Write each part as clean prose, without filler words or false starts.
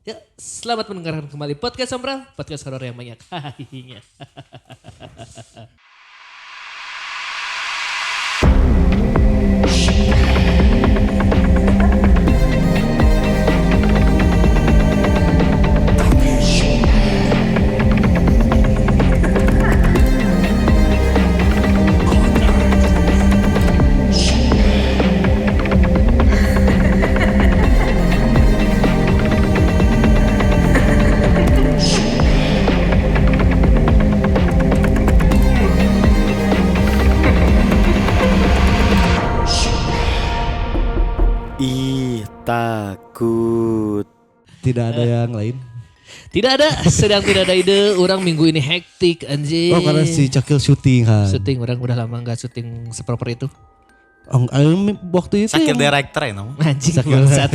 Ya, selamat mendengarkan kembali podcast Sombral, podcast horor yang banyak hahihinya. Takut. Tidak ada yang lain. Tidak ada, sedang tidak ada ide. Orang minggu ini hektik anjing. Oh karena si Cakil syuting kan. Syuting, orang udah lama gak syuting seproper itu. Waktu itu Sakit yang- director ya namanya. Anjing Sakil bangsat.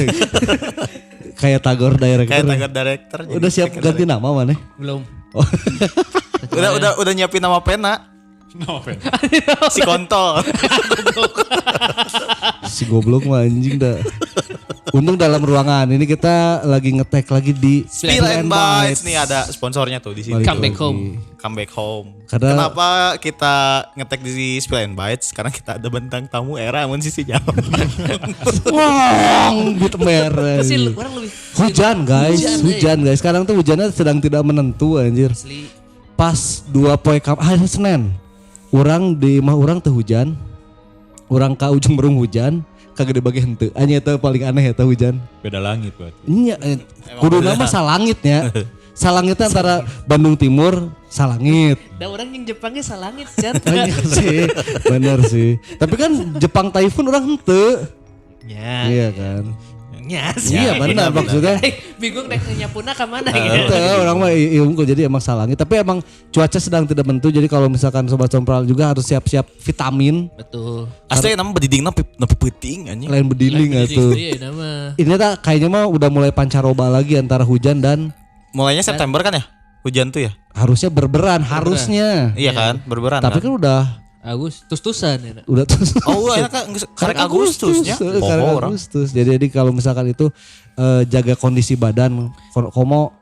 kayak Tagor director. Kayak tagar director. jadi Udah siap sakit ganti nama mana? Belum. Oh. Udah nyiapin nama pena. Si kontol. Si goblok mah anjing dah. Untung dalam ruangan ini kita lagi ngetek lagi di Spill and Bites nih ada sponsornya tuh di sini. Balik Come back lagi. home. Come back home. Karena- Kenapa kita ngetek di Spill and Bites? Karena kita ada bentang tamu era mun sisi jauh. Wah, but merah. Terus sih orang lebih Hujan guys, Hujan, hujan guys. Sekarang tuh hujannya sedang tidak menentu anjir. asli. Pas 2 poe hari Senin. Orang di mah orang teu hujan. Orang ka ujung berung hujan, kagede bagi henteu. Anya eta paling aneh eta hujan. Beda langit berarti. Nya kudu nama salangitnya. Salangitnya antara Bandung Timur, salangit. Da orang yang Jepangnya salangit Jan. Bener sih, bener sih. Tapi kan Jepang Typhoon orang henteu. Ya. Iya kan. Ya sih. Iya benar maksudnya. Bingung dek nyapuna ke mana Itu gitu. orang mah unggul jadi emang salangit. Tapi emang cuaca sedang tidak menentu. Jadi kalau misalkan sobat sompral juga harus siap-siap vitamin. Betul. Asli nama bediding nepi peuting anjing. Lain bedilling atuh. Iya nama. Ini tak kayaknya mah udah mulai pancaroba lagi antara hujan dan Mulainya September kan ya? Hujan tuh ya? harusnya berberan harusnya. Iya kan? Berberan Tapi kan? kan udah Tus-tusan ya. Oh, enak kan karek Agustusnya. Karek Poho orang. Agustus. Jadi kalau misalkan itu jaga kondisi badan, komo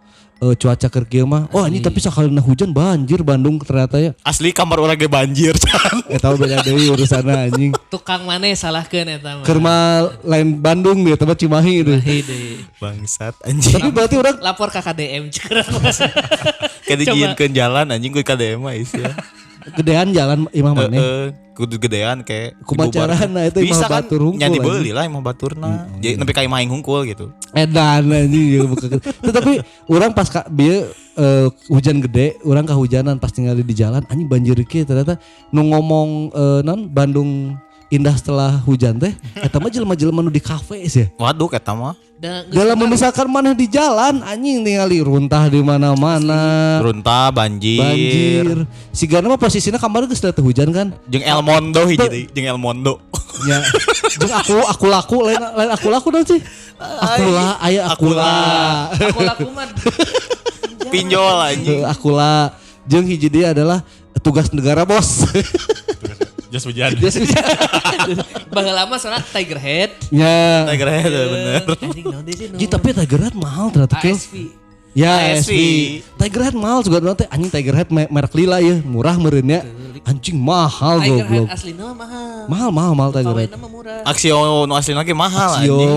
cuaca keur kieu mah. Oh ini tapi sakalina hujan banjir Bandung ternyata ya. Asli kamar orang ge banjir can. Tahu beda deui urusanna anjing. Tukang mana salahkeun eta mah. Keur mah lain Bandung dia tempat Cimahi itu. Hide. Bangsat anjing. Tapi berarti orang Lapor ke KDM curang. Kayak dijieunkeun jalan anjing ku KDM mah isia. gedean jalan imah maneh. Kudu gedean kayak Kumacarana itu bisa imah kan batur hungkul. nya anjing. dibeuli lah imah baturna. Jadi nepi ka imah aing hungkul gitu. Edan anjing ya buka. Tetapi orang pas bieu hujan gede, orang kehujanan pas tinggal di jalan anjing banjir kieu ternyata nu ngomong non Bandung indah setelah hujan teh eta mah jelema-jelema nu di kafe sih. Waduh eta mah. Dalam misalkan mana di jalan anjing ningali runtah di mana-mana. Runta banjir. Sigana mah posisinya kamar geus teu hujan kan. Jeung El Mondo hiji deui, jeung El Mondo. Ya. Jeung aku laku lain aku laku naon sih? Akula aya akula. Aku lakuman. Pinjol anjing. Akula jeung hiji dia adalah tugas negara bos. Jas hujan. Baheula lama soalnya Tiger Head. Ya. Tiger Head bener. Anjing naon deui sih? Ji tapi Tiger Head mahal ternyata kieu. ASV. Ya ASV. ASV. Tiger Head mahal juga nanti anjing Tiger Head merek lila ya, murah meureun ya. Anjing mahal Tiger Head goblok. aslina mahal. Mahal Tiger Head. Kawena mah murah. Aksio nu asli lagi mahal Yo, anjing.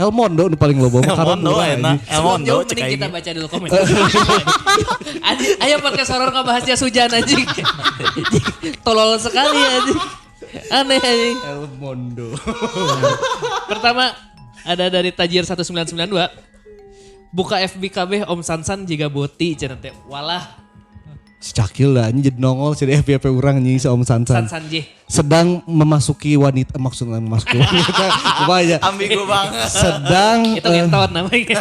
El Mondo nu paling loba El karena Mondo murah, enak. anjing. El Mondo Jauh cek mending kita aing. baca dulu komen. Anjing, ayo podcast horor ngebahas jas hujan anjing. Tolol sekali anjing. Aneh anjing. El Mondo. Pertama ada dari Tajir 1992. Buka FB KB Om Sansan jika boti cenah teh. Walah, Si Cakil lah anjing jadi nongol si FVP urang anjing si Om Sansan. Sansan J. Sedang memasuki wanita maksudnya memasuki wanita. Lumayan. Ambigu banget. Sedang Itu ngentot namanya.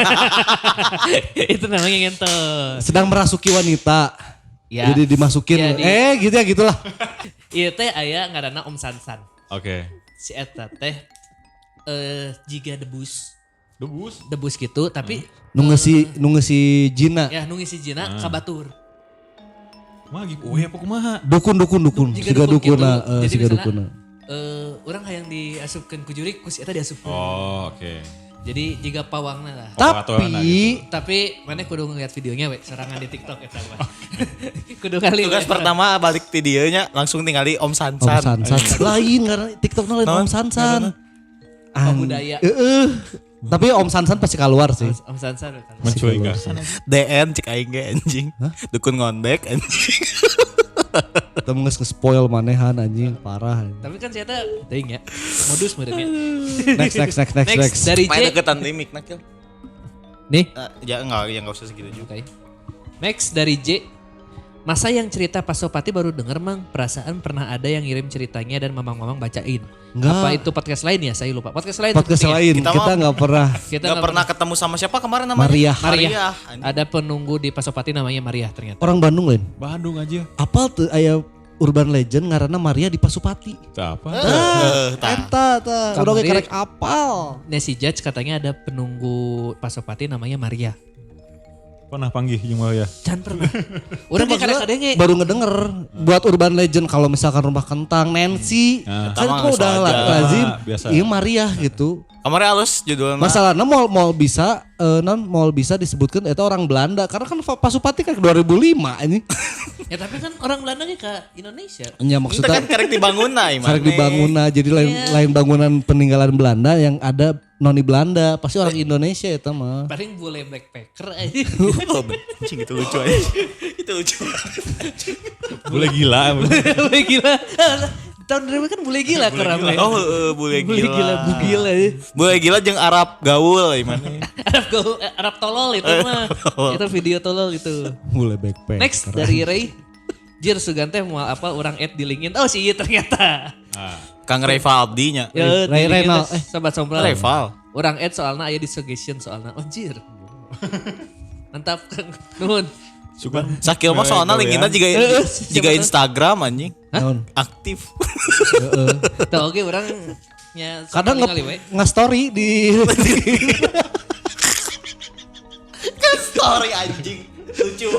Itu namanya ngentot. sedang merasuki wanita. Ya. Jadi dimasukin Ya, gitu ya gitulah. Ieu teh aya ngaranna Om Sansan. Oke. Si eta teh jika debus Debus. gitu tapi Nu ngeusi Jina. ya nu ngisi jina kabatur. Mah gitu. Oh ya kumaha? Dukun. Jika Siga dukun dukuna, gitu. Jadi siga misalnya, dukuna. orang hayang diasupkeun ku juri ku si eta diasupkeun. Oh oke. Jadi jika pawangna lah. Tapi mana kudu ngeliat videonya we serangan di TikTok eta mah. Kudu kali. Tugas pertama balik videonya langsung tinggali Om Sansan. Om Sansan. Lain karena TikTok lain Om Sansan. Budaya. Tapi Om Sansan pasti keluar sih. Om Sansan kan. Mencurigakan. DN cek aing ge anjing. Dukun ngondek anjing. Kita nge-spoil manehan anjing parah. Tapi kan ternyata teuing ya. Modus merenya. Next. Dari Main J. deketan limik nak kill. Nih. Ya enggak usah segitu juga. Oke. Next dari J. Masa yang cerita Pasopati baru denger mang, perasaan pernah ada yang ngirim ceritanya dan mamang-mamang bacain. Enggak. Apa itu podcast lain ya? Saya lupa. Podcast lain. Podcast lain Kita kita nggak pernah. Kita Gak pernah ketemu sama siapa kemarin namanya? Maria. Maria. Ada penunggu di Pasopati namanya Maria ternyata. Orang Bandung lain. Bandung aja. Apal tuh aya urban legend ngaranna Maria di Pasupati. Tak apa. Eta udah Kamari- kerek apal. Nesi Judge katanya ada penunggu Pasopati namanya Maria. Pernah panggil jeung ya. Jangan pernah. Orang kayak kadang-kadang Baru ngedenger buat urban legend kalau misalkan rumah kentang Nancy Nah. kan Eta itu mah udah geus wajar. lazim. Biasa. Iya Maria gitu. Kemarin halus judulnya. Masalahnya mau bisa disebutkan itu orang Belanda karena kan Pasupati kan 2005 ini. ya tapi kan orang Belanda ke Indonesia. Ya Kita maksudnya kan karek dibangun nah karek dibangun jadi lain bangunan peninggalan Belanda yang ada noni Belanda pasti orang Indonesia itu mah. Paling boleh backpacker aja. Oh, anjing itu lucu aja. Itu lucu. Boleh gila. Boleh gila. Tahun berapa kan boleh gila ke ramai. Oh, boleh Boleh gila, gila. bugil aja. Boleh gila jeung Arab gaul gimana? Arab tolol itu mah. Itu video tolol itu. Mulai backpack. Next dari Ray. Jir Sugante mau apa orang dilingin. Oh sih ternyata. Kang Revaldi nya. Ya, Ray dilingin Renal, teh, sobat sombral. Reval. Orang soalnya aya di suggestion soalnya. Oh jir. Mantap Kang. Nuhun. Suka. Sakil mah soalnya linkinnya juga Instagram anjing. Naon? Aktif. Tuh oke orangnya Kadang nge-story di Story anjing. Lucu.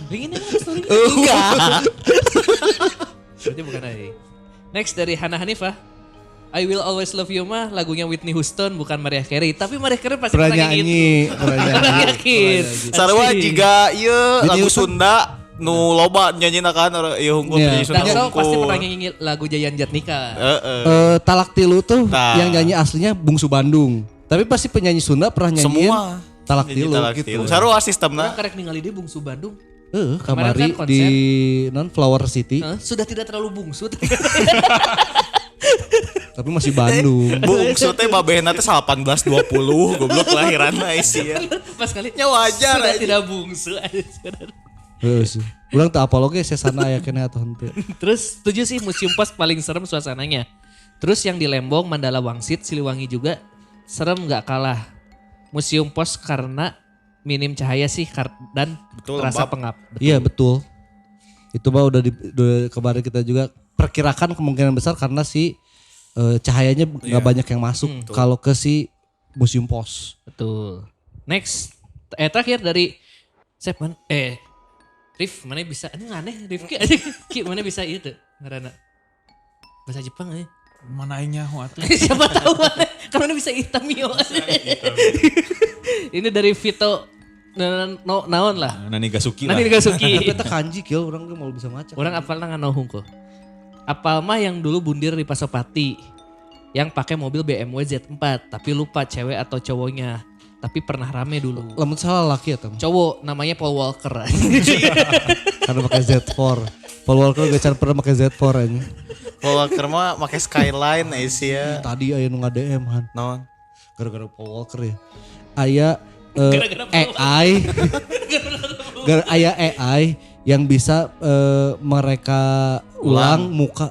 Dingin emang ada story. enggak. Berarti bukan Ray. Next dari Hana Hanifah. I Will Always Love You mah lagunya Whitney Houston bukan Mariah Carey. Tapi Mariah Carey pasti Pernah nyanyi nyanyi, itu. pernah Orang nyanyi. yakin. Sarua Asli. jiga ieu Whitney lagu Houston. Sunda nu loba nyanyina kan ieu hungkul Iya. penyanyi Sunda Dan so hungkul. pasti pernah nyanyi lagu Jayan Jatnika. Talak Tilu tuh Tah. yang nyanyi aslinya Bungsu Bandung. Tapi pasti penyanyi Sunda pernah nyanyiin Semua. Talak Nyanyi Tilu Talak gitu. Tilu. Sarua Orang sistemna. karek ningali dia bungsu Bandung. Kamari Kemarin kan di Flower City, Sudah tidak terlalu bungsu. tapi masih Bandung. Bungsu teh babehna teh 1820 goblok lahiranna isi ya. Pas kali Ya wajar sudah aja. tidak bungsu. Heeh. Ulang teu apologe sesana aya keneh atuh henteu. Terus setuju sih Museum Pos paling serem suasananya. Terus yang di Lembong, Mandala Wangsit, Siliwangi juga serem gak kalah. Museum Pos karena minim cahaya sih dan Betul, terasa lembab. pengap. Iya betul. Itu mah udah kemarin kita juga perkirakan kemungkinan besar karena si cahayanya nggak banyak yang masuk kalau ke si Museum Pos. Betul. Next, terakhir dari Sep Rif, mana bisa? Ini aneh Rifki aja. Ki, mana bisa itu? Ngarana. Bahasa Jepang aja. Mana aing nyaho atuh. Siapa tahu mana? Kan mana bisa Itamio. Ini dari Vito naon lah. Nani Gasuki lah. Nanti Gasuki. Kita kanji kieu orang ge mau bisa maca. Orang apal nggak hungkul. Apal mah yang dulu bundir di Pasopati. Yang pakai mobil BMW Z4. Tapi lupa cewek atau cowoknya. Tapi pernah rame dulu. Lamun salah laki ya tem. Cowok namanya Paul Walker. Karena pakai Z4. Paul Walker gak pernah pakai Z4 aja. Paul Walker mah make Skyline isi ya. Tadi aya nu nge-DM han. Non. Gara-gara Paul Walker ya. Aya Gara-gara Paul AI. Aya AI yang bisa mereka ulang muka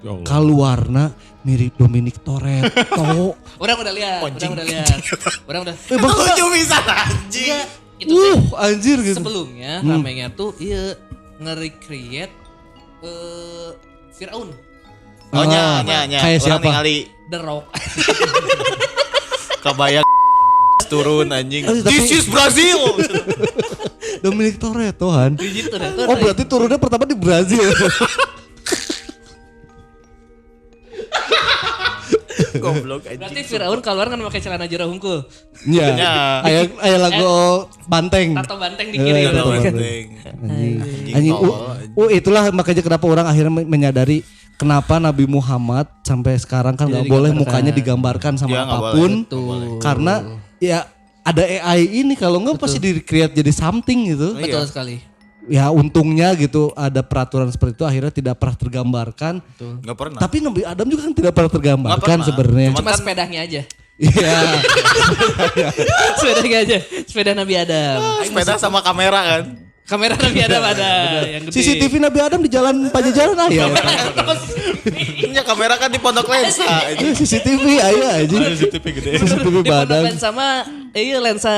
Ya Allah. keluarna mirip Dominic Toretto. Orang udah lihat. Orang udah. Lucu bisa anjing. Iya, itu teh Anjir gitu. sebelumnya ramenya tuh iya nge-recreate Firaun. Oh nya. Kayak Orang siapa? ningali The Rock. kebayang turun anjing. Oh, tapi- This is Brazil. Dominic Toretto han. Gitu dah. Oh berarti turunnya pertama di Brazil. Goblok Berarti anjing. Firaun keluar kan pakai celana jero hungkul. Iya. Ya. Aya lagu Banteng. Tato banteng di kiri. Iya, Tato tato banteng. Anjing, tolol, itulah makanya kenapa orang akhirnya menyadari kenapa Nabi Muhammad sampai sekarang kan nggak boleh mukanya digambarkan sama Ya, nggak apapun, Betul. karena ya ada AI ini kalau nggak pasti di create jadi something gitu. Betul sekali. Ya untungnya gitu ada peraturan seperti itu akhirnya tidak pernah tergambarkan. Nggak pernah. Tapi Nabi Adam juga kan tidak pernah tergambarkan Nggak pernah. sebenarnya. Cuma sepedanya aja. Iya. Sepedanya aja. Sepeda Nabi Adam. Sepeda sama kamera kan. Kamera Nabi Adam ada yang gede. CCTV Nabi Adam di jalan Pajajaran aya. Ini kamera kan di pondok lensa. Itu CCTV aya aja. CCTV gede. CCTV Di pondok badan. lensa sama lensa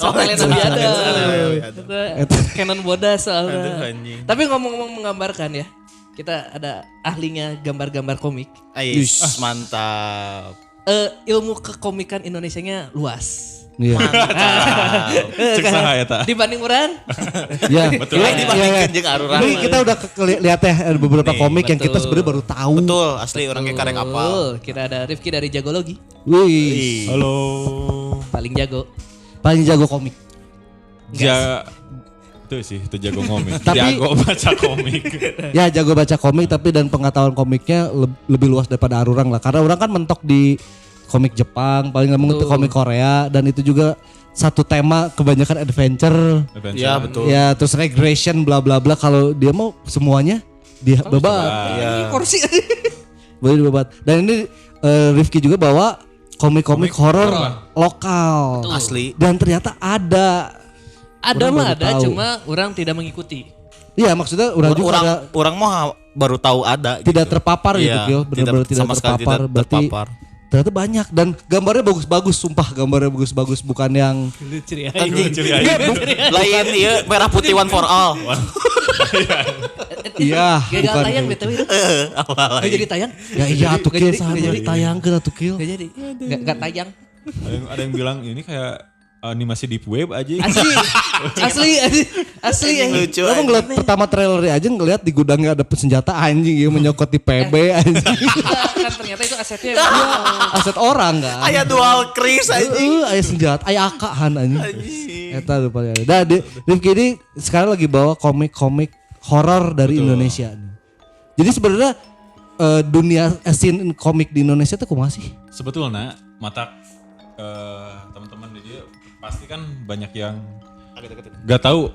Oh, tele lensa. Nabi Adam. Lensa Nabi Itu Canon bodas Aduh, soalnya. anjing. Tapi ngomong-ngomong menggambarkan ya. Kita ada ahlinya gambar-gambar komik. Ais, mantap. Ilmu kekomikan Indonesianya luas. Iya. Cek saha eta. Dibanding orang, Ya, Betul. Iya, Ini dibandingkan jeung arurang. Ini kita udah lihat ya ada beberapa Nih, komik yang kita betul. sebenarnya baru tahu. Betul, asli orang kayak karek apal. kita ada Rifki dari Jagologi. Wih, Halo. Paling jago. paling jago komik. Itu sih, itu jago komik. Tapi- Jago baca komik. Ya jago baca komik tapi dan pengetahuan komiknya lebih luas daripada Arurang lah. Karena orang kan mentok di komik Jepang, paling nggak mengerti komik Korea dan itu juga satu tema kebanyakan adventure. Iya, betul. Ya terus regression bla bla bla, kalau dia mau semuanya dia bebat. Iya. Ini kursi. Boleh dibebat. Dan ini Rifki juga bawa komik-komik horor lokal. Asli. Dan ternyata ada. Ada Orang mah baru ada, tahu. cuma orang tidak mengikuti. Iya maksudnya orang juga ada Orang mau baru tahu ada. tidak gitu. terpapar gitu Iya, Kyo. Benar-benar tidak sama sekali terpapar. tidak Berarti terpapar. ternyata banyak dan gambarnya bagus-bagus, sumpah gambarnya bagus-bagus, bukan yang Anjing. Ciri-ciri Iya, lain iya merah putih one for all. iya Gagal bukan tayang yang- BTW itu. Awal Gak jadi tayang. Ya iya tuh Nggak Kyo jadi, sana nggak jadi. tayang ke tuh Kyo. Gak jadi. Gak tayang. Ada yang bilang ini kayak animasi deep web aja. Asli. Lucu. Lo anjing. ngeliat pertama trailernya aja ngeliat di gudangnya ada senjata anjing ya menyokot di PB anjing. Kan ternyata itu asetnya. Aset orang kan. Aya dual kris anjing. Aya senjata, aya akahan anjing. Anjing. Eta tuh paling ada. Nah, Rifki ini sekarang lagi bawa komik-komik horor dari Indonesia nih. Jadi sebenarnya dunia scene komik di Indonesia tuh kumaha sih? Sebetulnya mata teman-teman di dia pasti kan banyak yang gak tahu.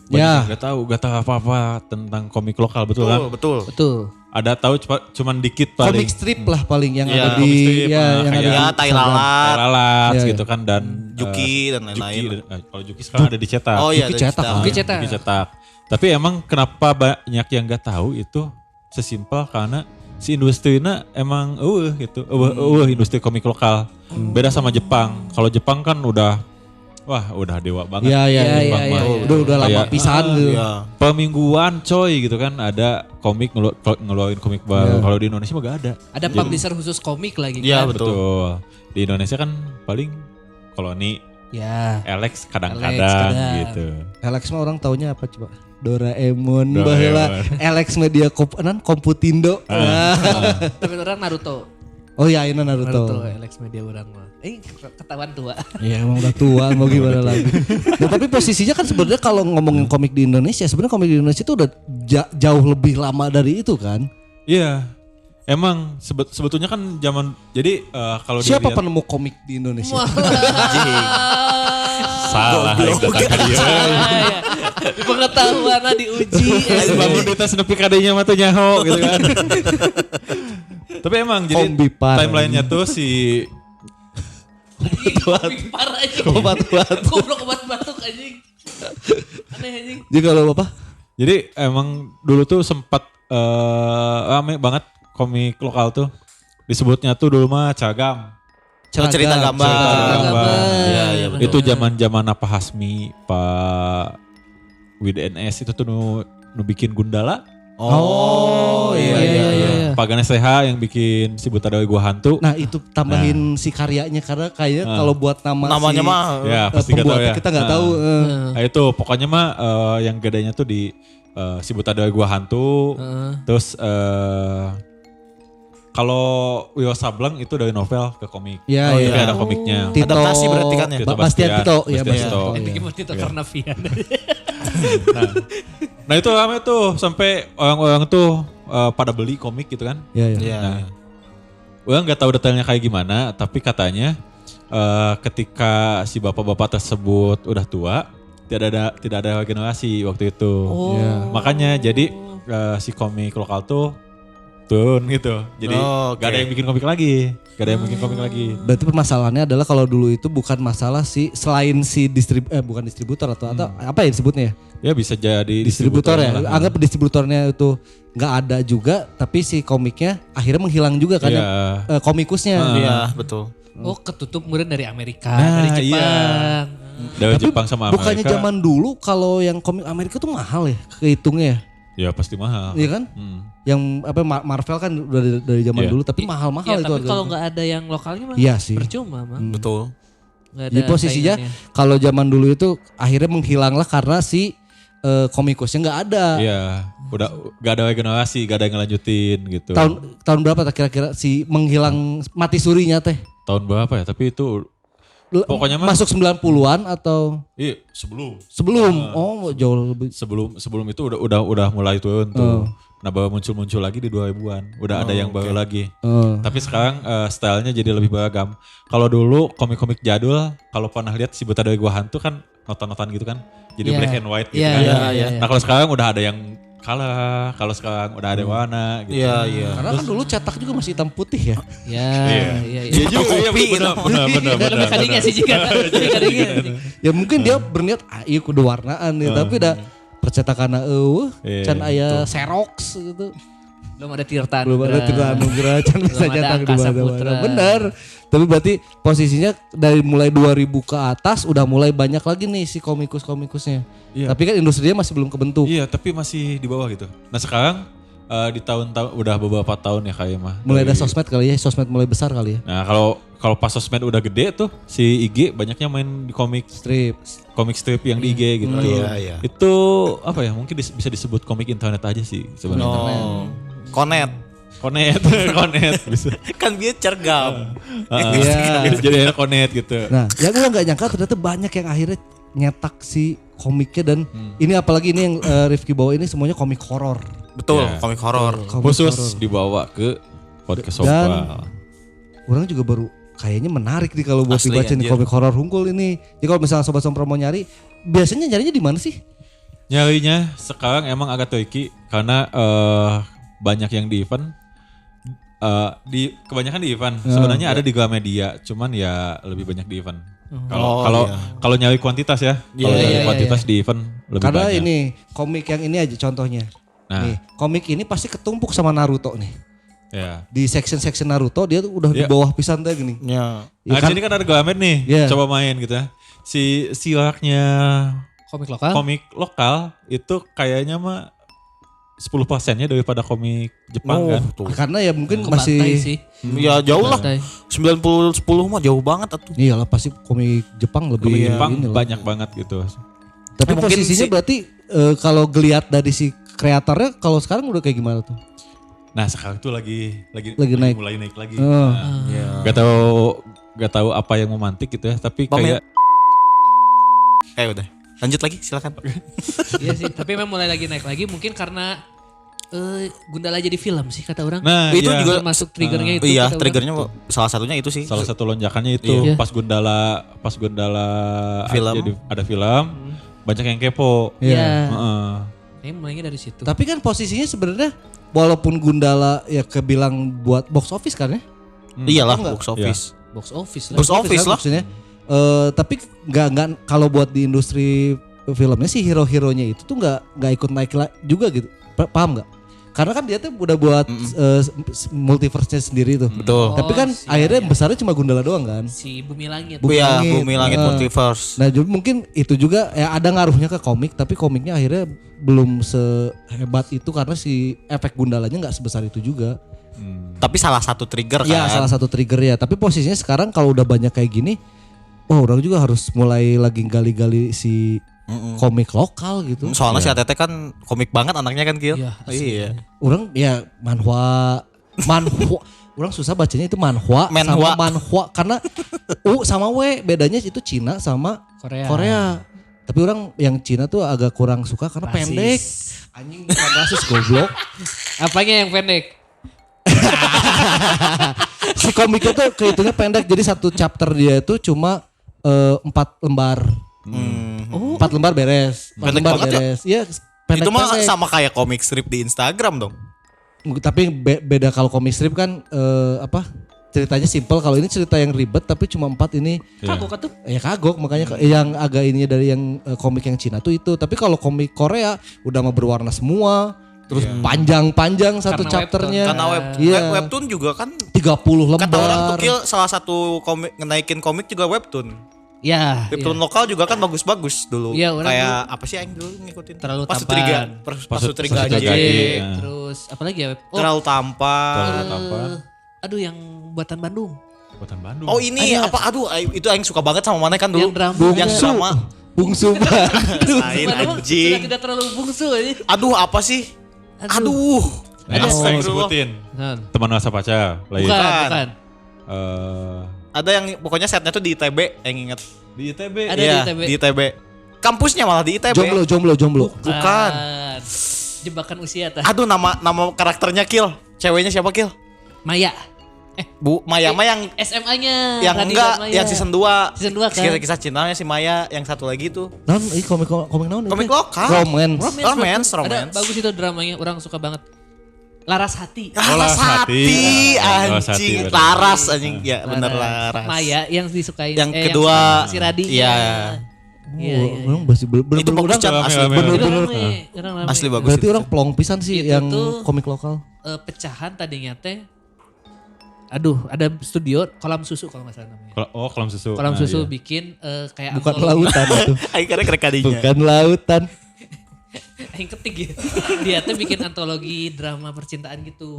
Ya. Gak tahu apa-apa tentang komik lokal, betul kan? Betul. Betul. Ada tahu cuman dikit paling. Komik strip lah paling yang Ya, ada di komik strip, ya yang ada kayak di Ya, Tai Lalat. Lalat Ya, ya. gitu kan dan Juki dan Juki, lain-lain. kalau Juki sekarang ada dicetak. Oh iya, Juki ada cetak. cetak. Juki cetak. Juki cetak. Tapi emang kenapa banyak yang gak tahu itu sesimpel karena si industrinya emang gitu. Industri komik lokal. Beda sama Jepang. Kalau Jepang kan udah dewa banget. Iya iya Ya, iya. ya, ya, ya. Udah lama Kayak, pisan gitu. Iya. Pemingguan coy gitu kan ada komik ngeluarin komik baru. Kalau di Indonesia mah gak ada. Ada publisher khusus komik lagi. Iya, kan? betul. Di Indonesia kan paling koloni Ya. Alex Alex kadang-kadang kadang. gitu. Alex mah orang taunya apa coba? Doraemon, Doraemon. baheula Alex Media Komputindo. Tapi orang Naruto. Oh iya ini Naruto, Naruto. Alex Media orang mah. Ketahuan tua. Iya emang udah tua mau gimana lagi. Nah, tapi posisinya kan sebenarnya kalau ngomongin komik di Indonesia, sebenarnya komik di Indonesia itu udah jauh lebih lama dari itu kan. Iya. Emang sebetulnya kan zaman jadi kalau Siapa dilihat- penemu komik di Indonesia? salah yang datang dia. Pengetahuan diuji. Bangun di tes nepi kadenya mah teu nyaho gitu kan. Tapi emang jadi Kombipar. timeline-nya tuh si Komik parah anjing. Obat batuk. Goblok obat batuk anjing. Aneh anjing. Jadi kalau apa? jadi emang dulu tuh sempat rame banget komik lokal tuh. Disebutnya tuh dulu mah Cagam. Oh, cerita gambar. Cerita gambar. Iya, iya, betul. Itu zaman-zaman Pak Hasmi, Pak WDNS itu tuh nu bikin Gundala. Oh, iya. Pak Ganes Leha yang bikin si Buta Dewi Gua Hantu. Nah itu tambahin si karyanya karena kayaknya kalau buat Namanya si, mah Ya pasti gak tahu pembuatnya ya. kita nggak Nah. tahu. Nah itu pokoknya mah yang gedenya tuh di si Buta Dewi Gua Hantu. Terus Kalau Wio Sableng itu dari novel ke komik. Iya, Tapi iya. ada komiknya. Tito, Adaptasi berarti kan ya? Bastian Tito, ya Bastian Tito. Yang bikin Tito Karnavian. Nah itu rame tuh sampai orang-orang tuh pada beli komik gitu kan. Iya, iya. Iya. Nah, orang nggak tahu detailnya kayak gimana, tapi katanya ketika si bapak-bapak tersebut udah tua, tidak ada generasi waktu itu. Oh. Iya. Makanya jadi si komik lokal tuh turun gitu. Jadi Oh, gak ada oke. yang bikin komik lagi, gak ada yang bikin komik lagi. Berarti permasalahannya adalah kalau dulu itu bukan masalah selain si bukan distributor atau apa ya disebutnya ya? Ya bisa jadi Distributor ya. lah. Anggap distributornya itu nggak ada juga, tapi si komiknya akhirnya menghilang juga kan Iya. ya, komikusnya. Iya, betul. Oh ketutup kemudian dari Amerika, Nah, dari iya. Jepang. Dari Tapi Jepang sama Amerika. bukannya zaman dulu kalau yang komik Amerika tuh mahal ya kehitungnya ya? Ya pasti mahal. Iya kan? Yang apa Marvel kan udah dari zaman Iya. dulu tapi mahal-mahal Ya, itu tapi harganya. kalau nggak ada yang lokalnya mah Iya sih. percuma mah. Betul. Nggak ada Jadi posisinya saingannya. kalau zaman dulu itu akhirnya menghilanglah karena si komikusnya nggak ada. Iya, udah gak ada generasi, gak ada yang ngelanjutin gitu. Tahun berapa tak kira-kira si menghilang mati surinya teh? Tahun berapa ya? Tapi itu pokoknya mah Masuk 90-an atau iya sebelum sebelum? Oh, jauh lebih. sebelum itu udah mulai turun tuh. Nah baru muncul lagi di 2000-an. Udah ada yang baru lagi. Tapi sekarang stylenya jadi lebih beragam. Kalau dulu komik-komik jadul, kalau pernah lihat si Buta dari Gua Hantu kan notan-notan gitu kan. Jadi Iya. black and white gitu Iya, kan. iya, iya. Nah kalau sekarang udah ada yang color, kalau sekarang udah ada warna gitu. Iya, iya. Karena kan dulu cetak juga masih hitam putih ya. Ya, Iya. iya, iya. Iya juga, iya benar. Ada mekaniknya sih juga. Mekaniknya. Ya mungkin dia berniat iya kudu warnaan ya, tapi dah percetakan Iya, can aya Xerox gitu. Belum ada Tirta Belum ada Anugrah. Tirta Anugrah can Belum bisa ada cetak di Angkasa mana-mana. Putra. Benar. Tapi berarti posisinya dari mulai 2000 ke atas udah mulai banyak lagi nih si komikusnya. Iya. Tapi kan industrinya masih belum kebentuk. Iya tapi masih di bawah gitu. Nah sekarang di tahun-tahun udah beberapa tahun ya kayak mah. Mulai ada Dari- sosmed kali ya, sosmed mulai besar kali ya. Nah kalau pas sosmed udah gede tuh si IG banyaknya main di komik Strip. yang di IG gitu. Iya, iya. Itu apa ya mungkin bisa disebut komik internet aja sih sebenarnya. Oh. Konet. Konet bisa. Kan dia cergam. Iya. Jadi enak konet gitu. Nah, yang gue nggak nyangka ternyata banyak yang akhirnya nyetak si komiknya dan ini apalagi ini yang Rifki bawa ini semuanya komik horor. Betul, Iya. komik horor. Komik Khusus horor. dibawa ke podcast Dan- Sopal. Orang juga baru kayaknya menarik nih kalau buat Asli, dibaca nih anjir. komik horor Hungkul ini. Jadi kalau misalnya sobat sompro mau nyari, biasanya nyarinya di mana sih? Nyarinya sekarang emang agak tricky karena banyak yang di event. Kebanyakan di event. Sebenarnya ada di Gramedia, cuman ya lebih banyak di event. Kalau Oh, kalau iya. kalau nyari kuantitas ya, Iya, kalau nyari iya, kuantitas di event lebih Karena banyak. ini komik yang ini aja contohnya. Nah. Nih, komik ini pasti ketumpuk sama Naruto nih. Ya. Di section Naruto dia tuh udah di Iya. bawah pisan teh gini. Ya. Ya Nah, kan? jadi kan ada Gramet nih, Iya. coba main gitu ya. Si siwaknya Komik lokal. komik lokal itu kayaknya mah 10%-nya daripada komik Jepang kan. tuh. Karena ya mungkin Kebantai masih sih. Ya jauh lah. Kebantai. 90-10 mah jauh banget atuh. iyalah pasti komik Jepang lebih Komik Jepang ini lah. banyak banget gitu. Tapi Mungkin posisinya si- berarti kalau geliat dari si kreatornya kalau sekarang udah kayak gimana tuh? Nah, sekarang tuh lagi naik. mulai naik lagi. Oh. Nah, Ya. Gak tahu apa yang memantik gitu ya, tapi Bang, kayak Udah. Lanjut lagi silakan. Iya sih, tapi memang mulai lagi naik lagi mungkin karena Gundala jadi film sih kata orang. nah Itu iya, juga Masuk triggernya itu. Iya, kata orang. triggernya salah satunya itu sih. salah satu lonjakannya itu Iya. pas Gundala Film. ada film banyak yang kepo. Iya. Heeh. Kayaknya mulainya dari situ. Tapi kan posisinya sebenarnya walaupun Gundala ya kebilang buat box office kan ya? Iyalah Enggak. box office. Box office lah. Box office kan lah. maksudnya. Tapi nggak kalau buat di industri filmnya sih hero-heronya itu tuh nggak ikut naik juga gitu. Paham nggak? Karena kan dia tuh udah buat multiverse-nya sendiri tuh. Betul. Tapi kan Oh, akhirnya iya. besarnya cuma Gundala doang kan. Si Bumi Langit. Bumi Iya, Langit. Bumi Langit Multiverse. Nah jadi mungkin itu juga ya ada ngaruhnya ke komik, tapi komiknya akhirnya belum sehebat itu karena si efek Gundalanya nggak sebesar itu juga. Tapi salah satu trigger kan. Iya salah satu trigger ya. Tapi posisinya sekarang kalau udah banyak kayak gini, wah orang juga harus mulai lagi gali-gali si komik lokal gitu. Soalnya si ATT kan komik banget anaknya kan Gil. Iya, asli. Iya. Orang ya manhwa Orang susah bacanya itu manhwa Manhwa. sama manhwa karena U sama W bedanya itu Cina sama Korea. Tapi orang yang Cina tuh agak kurang suka karena Rasis. pendek. Anjing bukan rasis goblok. Apanya yang pendek? Si komiknya tuh kehitungnya pendek jadi satu chapter dia itu cuma 4 lembar. 4 lembar beres. 4 Pendek lembar banget ya? beres. Iya, pendek. Itu mah sama kayak komik strip di Instagram dong. Tapi beda kalau komik strip kan ceritanya simple, kalau ini cerita yang ribet tapi cuma 4 ini. Kagok atuh. Ya kagok makanya yang agak ininya dari yang komik yang Cina tuh itu. Tapi kalau komik Korea udah mah berwarna semua. Terus panjang-panjang satu Karena chapternya. Karena Iya. webtoon juga kan 30 lembar. kata orang tuh Kil, salah satu komik ngenaikin komik juga webtoon. Ya, Webtoon lokal juga kan bagus-bagus dulu. Iya, orang kayak apa sih yang dulu ngikutin? Terlalu Pasutriga. tampan. Pasutriga Pasutriga aja. Gaji. Terus apalagi ya? Terlalu tampan. Terlalu tampan. Aduh yang buatan Bandung. Buatan Bandung. Oh ini apa? Aduh, itu yang suka banget sama mana kan dulu? Yang drama. Yang drama. Bungsu Bandung. Lain Bandung anjing. sudah tidak terlalu bungsu aja. Aduh, apa sih? Aduh. Nah, yang sering sebutin. Nah, Teman Rasa Pacar. Lain. bukan. Ada yang pokoknya setnya tuh di ITB yang inget. Di ITB. Ada Iya, di ITB. di ITB. Kampusnya malah di ITB. Jomblo. Bukan. Jebakan usia tah. Aduh, nama karakternya Kill. Ceweknya siapa Kill? Maya. Bu Maya mah yang SMA-nya. yang Raditya enggak, Maya. yang season 2. Season 2 kan? Kisah cintanya si Maya, yang satu lagi tuh. Non, ini komik naon? Komik lokal. Romance. Romance. Ada bagus itu dramanya, orang suka banget. Laras Hati. Laras Hati, Laras Hati, anjing. bener. Laras anjing. Ya bener Laras. Maya yang disukai. Yang kedua, yang si Radi. iya. Iya. Orang masih Itu bagus Chan, asli. bener. Asli bagus. Berarti itu. orang pelong pisan sih Itu yang tuh- komik lokal. Pecahan tadinya teh. Aduh, ada studio Kolam Susu kalau nggak salah namanya. Kolam susu. Kolam Nah, Susu iya. bikin kayak Bukan antologi. lautan itu. Aing karena kerek kadinya. Bukan lautan. Yang ketiga dia tuh bikin antologi drama percintaan gitu.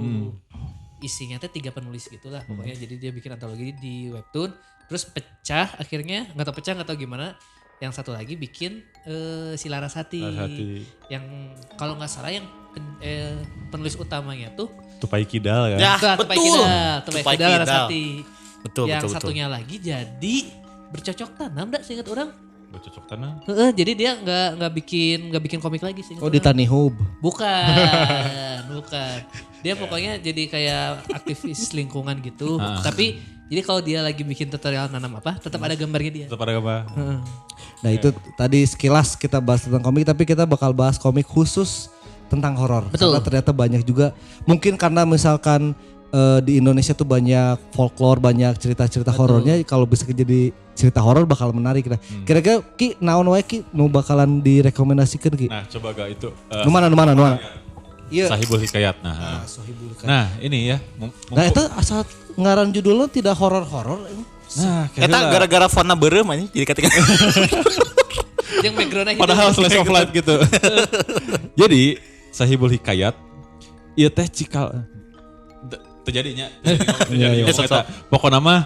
Isinya tuh 3 penulis gitulah pokoknya. Jadi dia bikin antologi di webtoon. Terus pecah akhirnya nggak tahu gimana. Yang satu lagi bikin si Laras Hati. Laras Hati. Yang kalau nggak salah yang penulis utamanya tuh Tupai Kidal kan. Ya, Tupai betul. Kidal, Tupai Tupai Kidal, Laras Kidal. Hati. Betul, yang betul, betul. satunya lagi jadi bercocok tanam enggak seingat orang. Bercocok tanah. Jadi dia nggak bikin komik lagi seingat Oh di orang. Tanihub. Bukan. Dia pokoknya jadi kayak aktivis lingkungan gitu. Tapi jadi kalau dia lagi bikin tutorial nanam apa, tetap ada gambarnya dia. Tetap ada apa? Nah itu tadi sekilas kita bahas tentang komik, tapi kita bakal bahas komik khusus tentang horor. Betul. Karena ternyata banyak juga, mungkin karena misalkan di Indonesia tuh banyak folklore, banyak cerita-cerita horornya. Kalau bisa jadi cerita horor bakal menarik. Nah, kira-kira Ki, naon wae Ki, nu bakalan direkomendasikan Ki? Nah coba gak itu. Nu mana? Iya. Sahibul Hikayat. Nah, nah ini ya. Nah itu asal ngaran judulnya tidak horor-horor. Nah, Eta gara-gara fonna beureum anjing jadi ketika Yang backgroundnya hidup. padahal slash of life gitu. Jadi Sahibul Hikayat ieu teh cikal terjadinya. Terjadi ngomong eta. Pokokna mah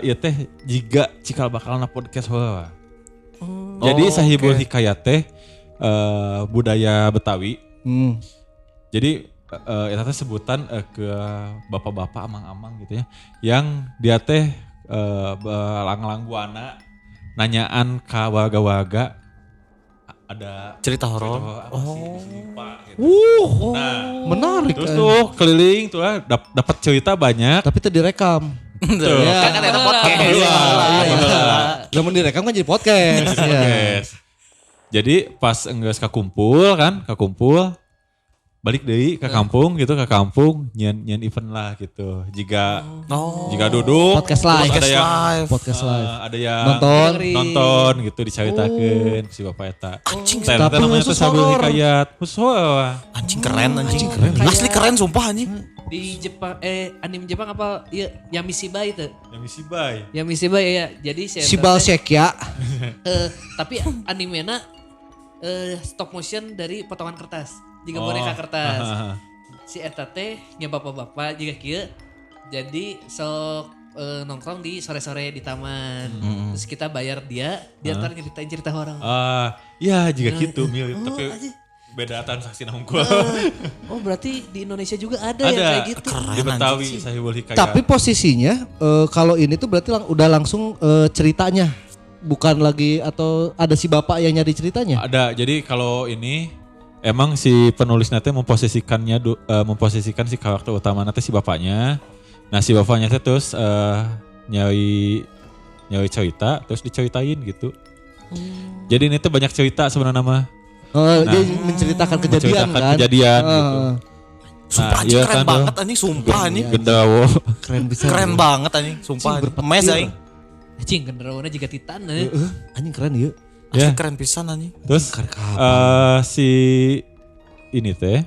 ieu teh jiga cikal bakalna podcast heula. Jadi Sahibul Hikayat teh budaya Betawi. Jadi eta teh sebutan ke bapak-bapak amang-amang gitu ya. Yang dia teh belang-lang buana nanyaan ka waga-waga ada cerita horor. apa sih, lupa gitu. Nah, Menarik. terus tuh keliling tuh lah dapat cerita banyak. Tapi itu direkam. Tuh, kan ada podcast. Namun direkam kan jadi podcast. Iya. Yes. Jadi pas enggeus kakumpul balik deui ke kampung gitu, nyian event lah gitu. Jika duduk Podcast live. terus ada yang Podcast live. ada yang Nonton. gitu dicaritakeun si bapak eta. Anjing, Eta tapi namanya khusus teh Sahibul horor. Hikayat. Khusus horor. Anjing keren. Asli keren sumpah anjing. Di Jepang anime Jepang apa iya Yamishibai itu. Yang misi bay. Yamishibai ya. Jadi Shibal Shekya. tapi animena stop motion dari potongan kertas. Jika boneka kertas. Si eta teh nya bapak-bapak juga kieu. Jadi sok nongkrong di sore-sore di taman. Terus kita bayar dia ntar nyeritain cerita horor. Ya jika gitu mirip tapi beda transaksi nangkul. Oh berarti di Indonesia juga ada yang Ada kayak gitu. di Betawi Sahibul Hikayat. Tapi posisinya kalau ini tuh berarti udah langsung ceritanya, bukan lagi atau ada si bapak yang nyari ceritanya. Ada. Jadi kalau ini emang si penulis nanti memposisikan si karakter utama nanti si bapaknya. Nah si bapaknya teh terus nyawi cerita terus diceritain gitu. Jadi ini tuh banyak cerita sebenarnya mah. Dia menceritakan kejadian Menceritakan kan. kejadian gitu. Sumpah anjing iya keren kan, banget anjing, sumpah anjing. Gendawo. Keren bisa. Keren banget anjing, sumpah. Mes anjing. Cing genderuwonya juga titan. Anjing keren ya. Asli Ya. keren pisan anjing. Terus si ini teh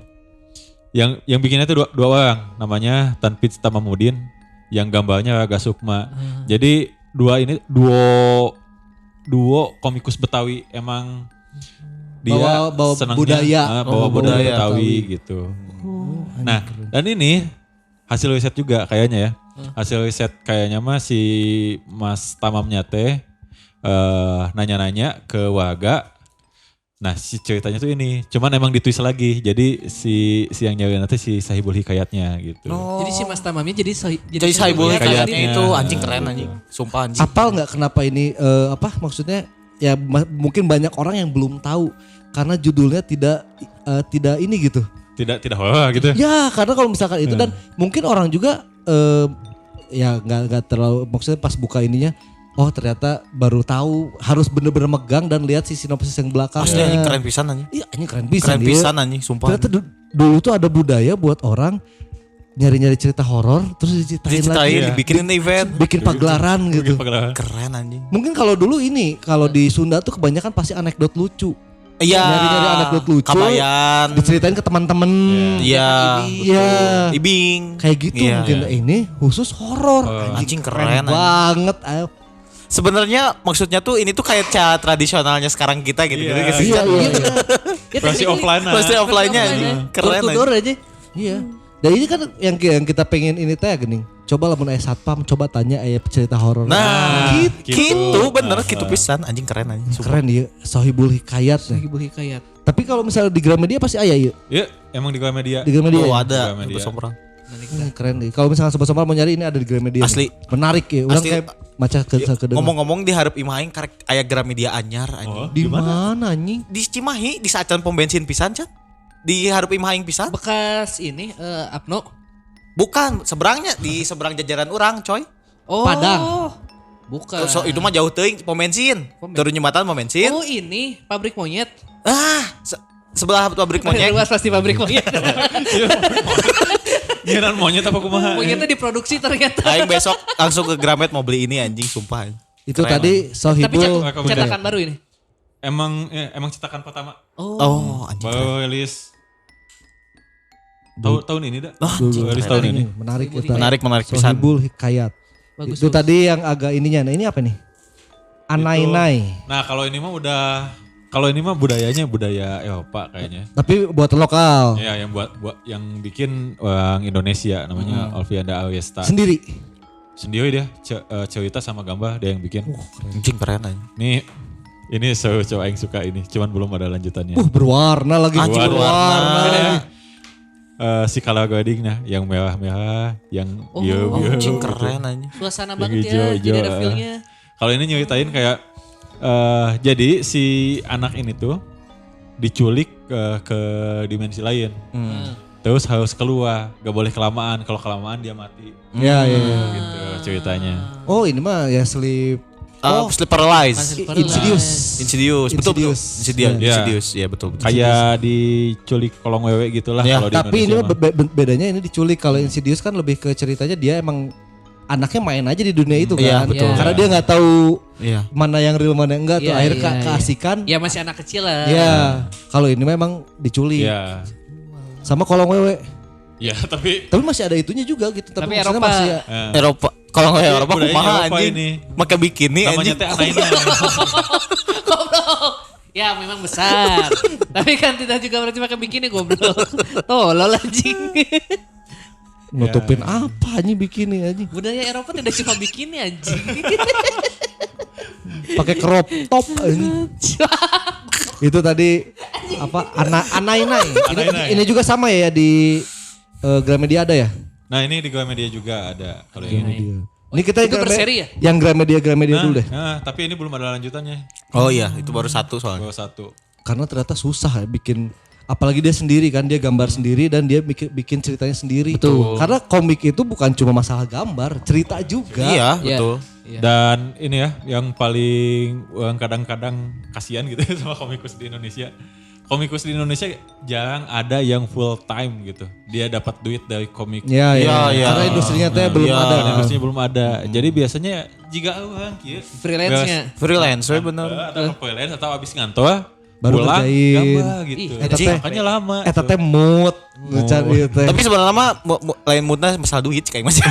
yang bikinnya tuh dua orang, namanya Tanpit Tamamudin, yang gambarnya Raga Sukma. Jadi duo komikus Betawi, emang dia Bawa senangnya budaya. bawa budaya budaya Betawi gitu. Nah, dan ini hasil riset juga kayaknya ya. Hasil riset kayaknya mah si Mas Tamamnya teh nanya-nanya ke warga. Nah si ceritanya tuh ini, cuman emang ditulis lagi. Jadi si yang nyari nanti si Sahibul Hikayatnya gitu. Jadi si Mas Tamamnya jadi Jadi Sahibul Hikayatnya. Hikayatnya itu anjing keren anjing. Sumpah anjing. Apal nggak kenapa ini maksudnya ya mungkin banyak orang yang belum tahu karena judulnya tidak ini gitu. Tidak horor gitu. Ya karena kalau misalkan itu dan mungkin orang juga ya nggak terlalu maksudnya pas buka ininya. Oh ternyata baru tahu harus bener-bener megang dan lihat si sinopsis yang belakang. Asli anjing keren pisan anjing. Iya anjing keren pisan. Keren pisan anjing, sumpah. Ternyata dulu tuh ada budaya buat orang nyari-nyari cerita horor terus diceritain lagi. dibikinin event. Bikin pagelaran gitu. Pagelaran. Keren anjing. Mungkin kalau dulu ini kalau di Sunda tuh kebanyakan pasti anekdot lucu. Iya. Nyari-nyari anekdot lucu. Kabayan. Diceritain ke teman-teman. Iya. Iya. Ibing. Kayak gitu Iya. mungkin ini khusus horor. Anjing keren anjing. banget. Ayo. Sebenarnya maksudnya tuh ini tuh kayak cara tradisionalnya sekarang kita gitu. Iya. Gitu, Iya, iya. Versi offline lah. Pasti offline-nya anjing. Keren Door anjing. aja. Iya. Dan ini kan yang kita pengen ini teh gini. Coba lamun aya satpam coba tanya aya cerita horor. Nah, gitu. gitu bener Nah, gitu pisan anjing keren anjing. Sumpah. Keren ya Sohibul Hikayat. Sahibul Hikayat. Tapi kalau misalnya di Gramedia pasti aya ya. Iya, emang di Gramedia. Di Gramedia. Oh ya? ada Gramedia. Bersombrang. Keren deh. Kalau misalnya sobat-sobat mau nyari ini ada di Gramedia. Asli. nih. Menarik ya. Orang Asli. kayak maca ke Ngomong-ngomong di hareup Imaing karek aya Gramedia anyar anjing. di mana anjing? Di Cimahi di saacan pom bensin pisan can. Di hareup Imaing pisan. Bekas ini Apno. Bukan, seberangnya di seberang jajaran orang, coy. Oh. Padang. Bukan. So, itu mah jauh teuing pom bensin. Turun jembatan pom bensin. Oh ini pabrik monyet. Sebelah pabrik monyet. Luas pasti pabrik monyet. Nyiran monyet apa kumaha? Monyetnya diproduksi ternyata. Aing besok langsung ke Gramet mau beli ini anjing sumpah. Itu Keren, tadi Tapi Sohibul cetakan baru ini. Emang cetakan pertama. Oh, anjing. Baru rilis tahun ini dah. dulu. Rilis tahun ini. Menarik Sohibul kita. Menarik pisan. Sohibul Hikayat. Bagus, Itu bagus. tadi yang agak ininya. Nah, ini apa nih? Anai-nai. Nah kalau ini mah budayanya budaya Eropa kayaknya. Tapi buat lokal. Ya yang buat yang bikin orang Indonesia namanya Alfianda Awiesta. Sendiri. Sendiri dia cerita sama gambar dia yang bikin. Anjing keren anjing. Nih ini seru cowok yang suka ini, cuman belum ada lanjutannya. Berwarna lagi. Anjing berwarna. Si color gradingnya yang merah-merah, yang Oh, biru-biru. Anjing gitu. keren anjing. Suasana Yang banget ya. hijau-hijau, Jadi ada feel-nya. Kalau ini nyeritain kayak jadi si anak ini tuh diculik ke dimensi lain. Terus harus keluar, gak boleh kelamaan. Kalau kelamaan dia mati. Ya, ya, ya. Gitu ceritanya. Oh, ini mah ya sleep. Sleep paralyzed. Insidious. Insidious. Betul betul. Insidious. Insidious. Ya. Insidious. Ya betul. betul. Kayak diculik kolong wewe gitulah Ya, kalau di Tapi ini Indonesia mah. bedanya ini diculik. Kalau Insidious kan lebih ke ceritanya dia emang anaknya main aja di dunia itu Iya, kan. betul. Karena dia nggak tahu Iya. mana yang real mana yang enggak tuh. Iya, Akhirnya iya, iya. keasikan. Ya masih anak kecil lah. Ya, kalau ini memang diculik. Iya. Sama kolong wewe. Ya tapi Tapi masih ada itunya juga gitu. Tapi maksudnya Eropa. masih Eropa. Kalau nggak Eropa budaya kumaha Eropa anjing. ini. Pakai bikini namanya anjing. teh anehnya. Goblok. Ya memang besar. Tapi kan tidak juga berarti pakai bikini goblok. Tolol anjing. nutupin apa anjing bikini anjing. Budaya Eropa tidak cuma bikini anjing. Pakai crop top anjing. Itu tadi apa Anainai. Anainai. Ini juga sama ya di Gramedia ada ya? Nah ini di Gramedia juga ada kalau yang ini. Gramedia. Ini kita Itu berseri ya? Yang Gramedia dulu deh. Nah, tapi ini belum ada lanjutannya. Oh iya, itu baru satu soalnya. Bawa satu. Karena ternyata susah ya bikin, apalagi dia sendiri kan, dia gambar sendiri dan dia bikin ceritanya sendiri. Betul. Karena komik itu bukan cuma masalah gambar, cerita juga. Iya, Iya. betul. Iya. Dan ini ya yang paling kadang-kadang kasihan gitu ya sama komikus di Indonesia. Komikus di Indonesia jarang ada yang full time gitu. Dia dapat duit dari komik. Iya, iya. Iya. Karena industrinya teh belum Iya. ada. Dan industrinya belum ada. Jadi biasanya jika orang kieu Freelance-nya. Freelancer bener. atau freelance atau habis ngantor Baru pulang ngerjain. gambar gitu. Ih, eta teh- Makanya lama. Eta teh mood cari teh. Tapi sebenarnya mah lain moodnya masalah duit kayak masih.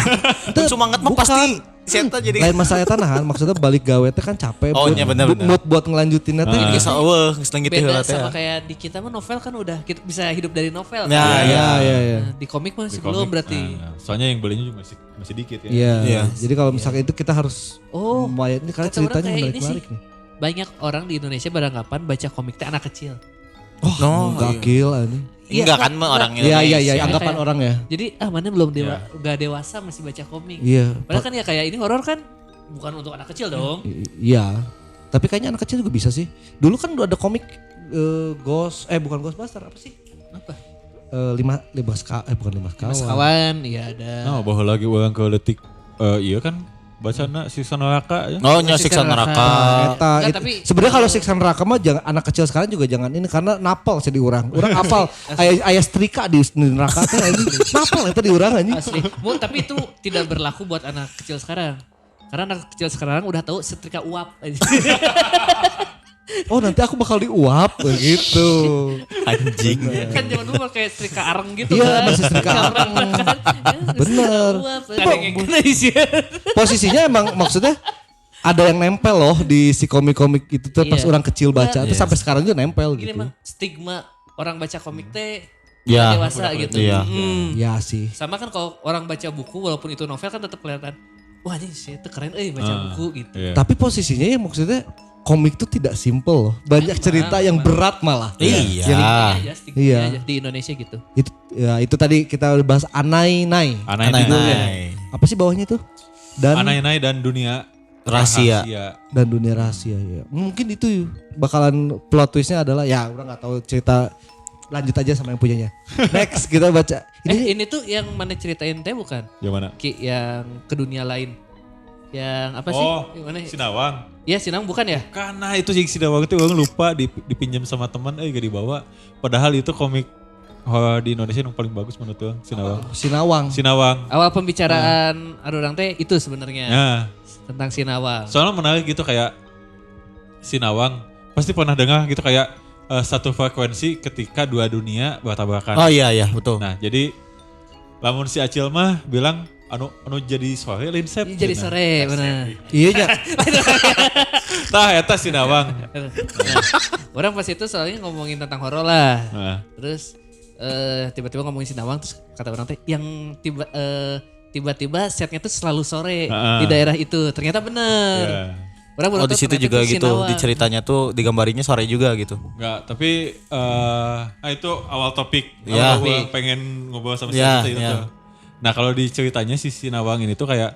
Semangat mah bukan. pasti Sieta jadi. Lain masalah eta nahan, maksudnya balik gawe teh kan capek. Oh, iya, bener, bener. Mood buat ngelanjutin teh. Geus eueuh, geus leungit teh Beda heula teh. sama kayak di kita mah novel kan udah kita bisa hidup dari novel. Ya, kan? iya, iya. Nah, di komik mah Di sebelum komik, berarti. nah, soalnya yang belinya juga masih dikit ya. Iya. Iya. Jadi kalau misalkan itu kita harus Oh, lumayan ini karena kata orang ceritanya kayak ini menarik-menarik sih. nih. Banyak orang di Indonesia beranggapan baca komik teh anak kecil. Oh, Enggak kill ini. Enggak kan mah orang Iya iya Indonesia. iya, anggapan Kayak- orang ya. Jadi mana belum nggak dewasa masih baca komik. Iya. Padahal kan ya kayak ini horor kan bukan untuk anak kecil dong. Iya. Tapi kayaknya anak kecil juga bisa sih. Dulu kan udah ada komik bukan Ghostbuster apa sih? Apa? Bukan lima Mas kawan. kawan, iya ada. Nah, bahwa lagi orang ke letik iya kan bacana Siksa Neraka ya. Oh, nya siksa neraka. Eta, Enggak, itu- tapi- sebenarnya kalau siksa neraka mah jangan anak kecil sekarang juga jangan ini karena napal sih di urang. Urang apal aya setrika di neraka teh anjing. Napal eta di urang anjing. Asli. Tapi itu tidak berlaku buat anak kecil sekarang. Karena anak kecil sekarang udah tahu setrika uap. Oh, nanti aku bakal diuap gitu. Anjing. Kan zaman dulu kayak setrika areng gitu Iya, kan. masih setrika areng. Bener. Ada yang kena isi. Posisinya emang maksudnya ada yang nempel loh di si komik-komik itu tuh pas Iya. orang kecil baca. Iya. Terus sampai sekarang juga nempel Ini gitu. emang stigma orang baca komik teh Ya, dewasa gitu. iya. Ya sih. Sama kan kalau orang baca buku walaupun itu novel kan tetap kelihatan. Wah ini sih itu keren baca buku gitu. Iya. Tapi posisinya ya maksudnya komik tuh tidak simple loh. Banyak cerita yang berat malah. Iya. Stigma aja, stigma Iya. aja di Indonesia gitu. Itu tadi kita udah bahas Anainai. Anai-anai. Apa sih bawahnya itu? Dan Anai-anai dan dunia Rahasia. dan dunia rahasia ya. Mungkin itu bakalan plot twistnya adalah ya orang nggak tahu cerita, lanjut aja sama yang punyanya. Next kita baca. Ini tuh yang mana ceritain teh bukan? Yang mana? Ki yang ke dunia lain. Yang apa sih? Oh, Yang mana? Sinawang. Iya Sinang bukan ya? Karena itu sih Sinawang itu orang lupa dipinjam sama teman gak dibawa. Padahal itu komik di Indonesia yang paling bagus menurut orang Sinawang. Sinawang. Sinawang. Awal pembicaraan Arurang teh itu sebenarnya Nah, tentang Sinawang. soalnya menarik gitu kayak Sinawang. Pasti pernah dengar gitu kayak satu frekuensi ketika dua dunia bertabrakan. Oh iya iya, betul. Nah, jadi lamun si Acil mah bilang anu jadi sore lain sep. Jadi sore benar. Iya ya. Tah eta Sinawang. Orang pas itu soalnya ngomongin tentang horor lah. Nah, Terus tiba-tiba ngomongin Sinawang terus kata orang teh yang tiba-tiba setnya tuh selalu sore di daerah itu. Ternyata bener. ya. Orang baru Oh, di tahu situ ternyata juga itu gitu. Sinawang. Di ceritanya tuh digambarinya sore juga gitu. Enggak, tapi itu awal topik. Ya. Awal gua pengen ngobrol sama Ya, si itu ya. tuh. Nah, kalau di ceritanya si Sinawang ini tuh kayak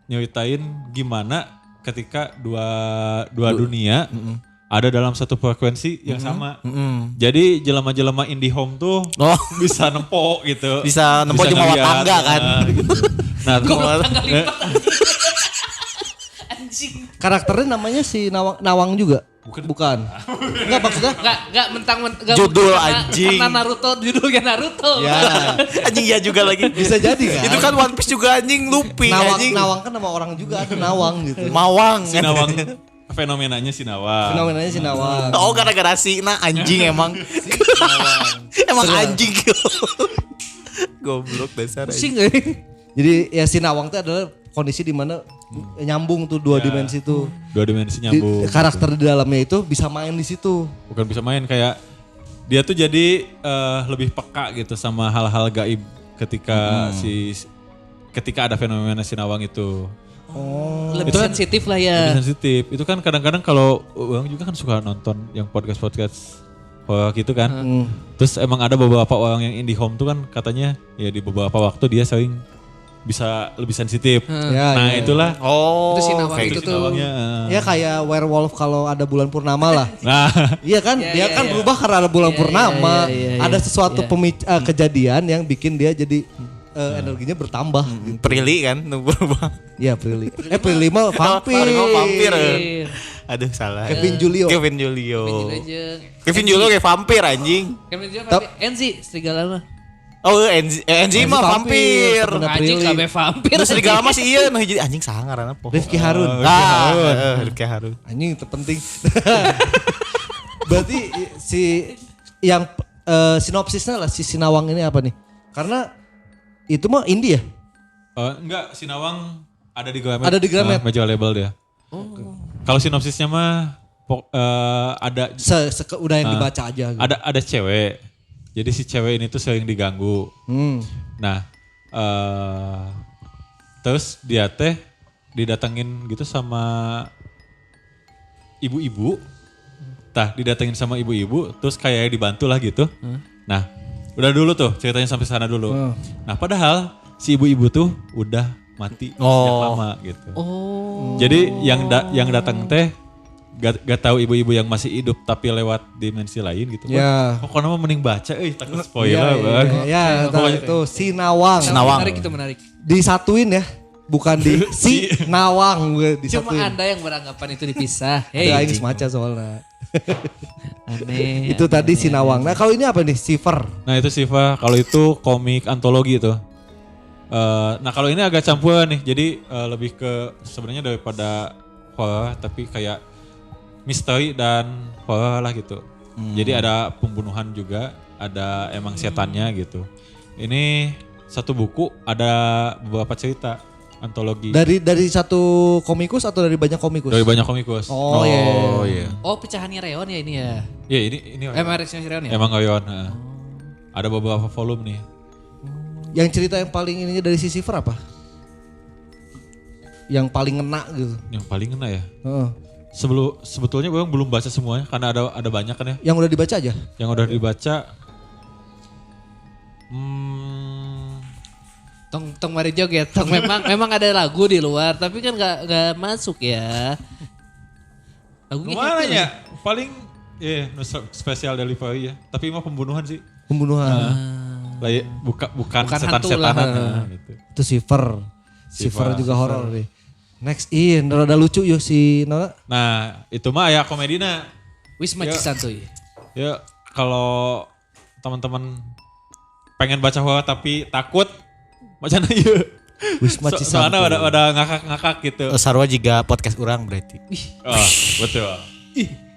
nyeritain gimana ketika dua dunia ada dalam satu frekuensi yang sama. Jadi jelema-jelema indie home tuh Oh, bisa nempok gitu. bisa nempok cuma ngeliat, tangga kan. gitu. Nah, Goblok tanggal lipat. Anjing. Karakternya namanya si Nawang juga. Bukan. Enggak maksudnya. Enggak mentang-mentang Judul anjing. Karena Naruto judulnya Naruto. Ya. Anjing ya juga lagi. Bisa jadi kan. Itu kan One Piece juga anjing Luffy anjing. Nawang kan nama orang juga ada Nawang gitu. Mawang. Sinawang fenomenanya Sinawang. Fenomenanya si Nawang. Oh gara-gara si anjing emang. Emang anjing. Goblok dasar. Pusing Jadi ya si Nawang itu adalah kondisi di mana nyambung tuh dua dimensi tuh. Dua dimensi nyambung. Karakter di dalamnya itu bisa main di situ. Bukan bisa main kayak dia tuh jadi lebih peka gitu sama hal-hal gaib ketika ketika ada fenomena Sinawang itu. Oh. Lebih Itu kan sensitif lah ya. Lebih sensitif. Itu kan kadang-kadang kalau orang juga kan suka nonton yang podcast gitu kan. Hmm. Terus emang ada beberapa orang yang IndiHome tuh kan katanya ya di beberapa waktu dia sering bisa lebih sensitif. Ya, Nah ya. itulah. Oh, Itu sinawang kayak itu gitu. tuh. Sinawangnya, Ya kayak werewolf kalau ada bulan purnama lah. Nah, Iya kan, Ya, dia ya, kan ya. berubah karena ada bulan Ya, purnama. ya, ya, ya, Ada ya. sesuatu Ya. kejadian yang bikin dia jadi energinya bertambah. Gitu. Prilly kan berubah. Iya Prilly. Prilly mah vampir. Prilly mah vampir. Iya. Aduh salah. Kevin Julio. Kevin Julio. Kevin Julio kayak vampir anjing. Kevin Julio Tap- Enzi serigala mah. Oh Enzi mah vampir. temennya Anjing Prilly. KB vampir. Terus serigala masih iya nah jadi anjing sangar apa. Rifki Harun. Rifki Harun. Anjing terpenting. Berarti si yang sinopsisnya lah si Sinawang ini apa nih? Karena itu mah indie ya? enggak Sinawang ada di Gramet. Ada di Gramet. Major label dia. Kalau sinopsisnya mah ada Udah yang dibaca aja. Gitu. ada cewek. Jadi si cewek ini tuh sering diganggu. Nah, terus dia teh didatengin gitu sama ibu-ibu. Tah, didatengin sama ibu-ibu, terus kayak dibantu lah gitu. Nah, udah dulu tuh ceritanya sampai sana dulu. Nah, padahal si ibu-ibu tuh udah mati sejak lama gitu. Jadi yang datang teh gak tahu ibu-ibu yang masih hidup tapi lewat dimensi lain gitu. Ya. Pokoknya mah mending baca, takut spoiler bang. Ya, itu Sinawang. Sinawang. Menarik itu menarik. Disatuin ya, bukan di Sinawang Cuma disatuin. Anda yang beranggapan itu dipisah. Hey, Hey, ini semaca soalnya. aneh. Itu tadi Sinawang. Nah kalau ini apa nih? Siver. Nah itu Siva, kalau itu komik antologi itu. Nah kalau ini agak campuran nih, jadi lebih ke sebenarnya daripada horror tapi kayak misteri dan horror lah gitu. Jadi ada pembunuhan juga, ada emang setannya gitu. Ini satu buku ada beberapa cerita antologi Dari satu komikus atau dari banyak komikus? dari banyak komikus. Oh, iya. Oh pecahannya Reon ya ini ya. Iya ini Mereknya si Reon ya. emang Ayon. Ada beberapa volume nih. Yang cerita yang paling ininya dari si Siver apa? Yang paling ngena gitu. Yang paling kena ya. Heeh. Sebetulnya bang belum baca semuanya karena ada banyak kan ya. Yang udah dibaca aja? Yang udah dibaca. Tong mari joget. Tong memang ada lagu di luar tapi kan nggak masuk ya. Lagunya Gimana gitu ya? Paling spesial delivery ya. Tapi mah pembunuhan sih. Pembunuhan. Lah ya, bukan Bukan hantu setan-setanan lah. gitu. Itu Siver. Siver juga horor nih. Next in, rada lucu yuk si Nora. Nah, itu mah ya komedina. Wisma Ya. Cisantuy. Ya kalau teman-teman pengen baca horor tapi takut macam ieu. Wisma Soalnya Cisantuy. ada ngakak-ngakak gitu. Sarwa juga podcast orang berarti. Oh, betul.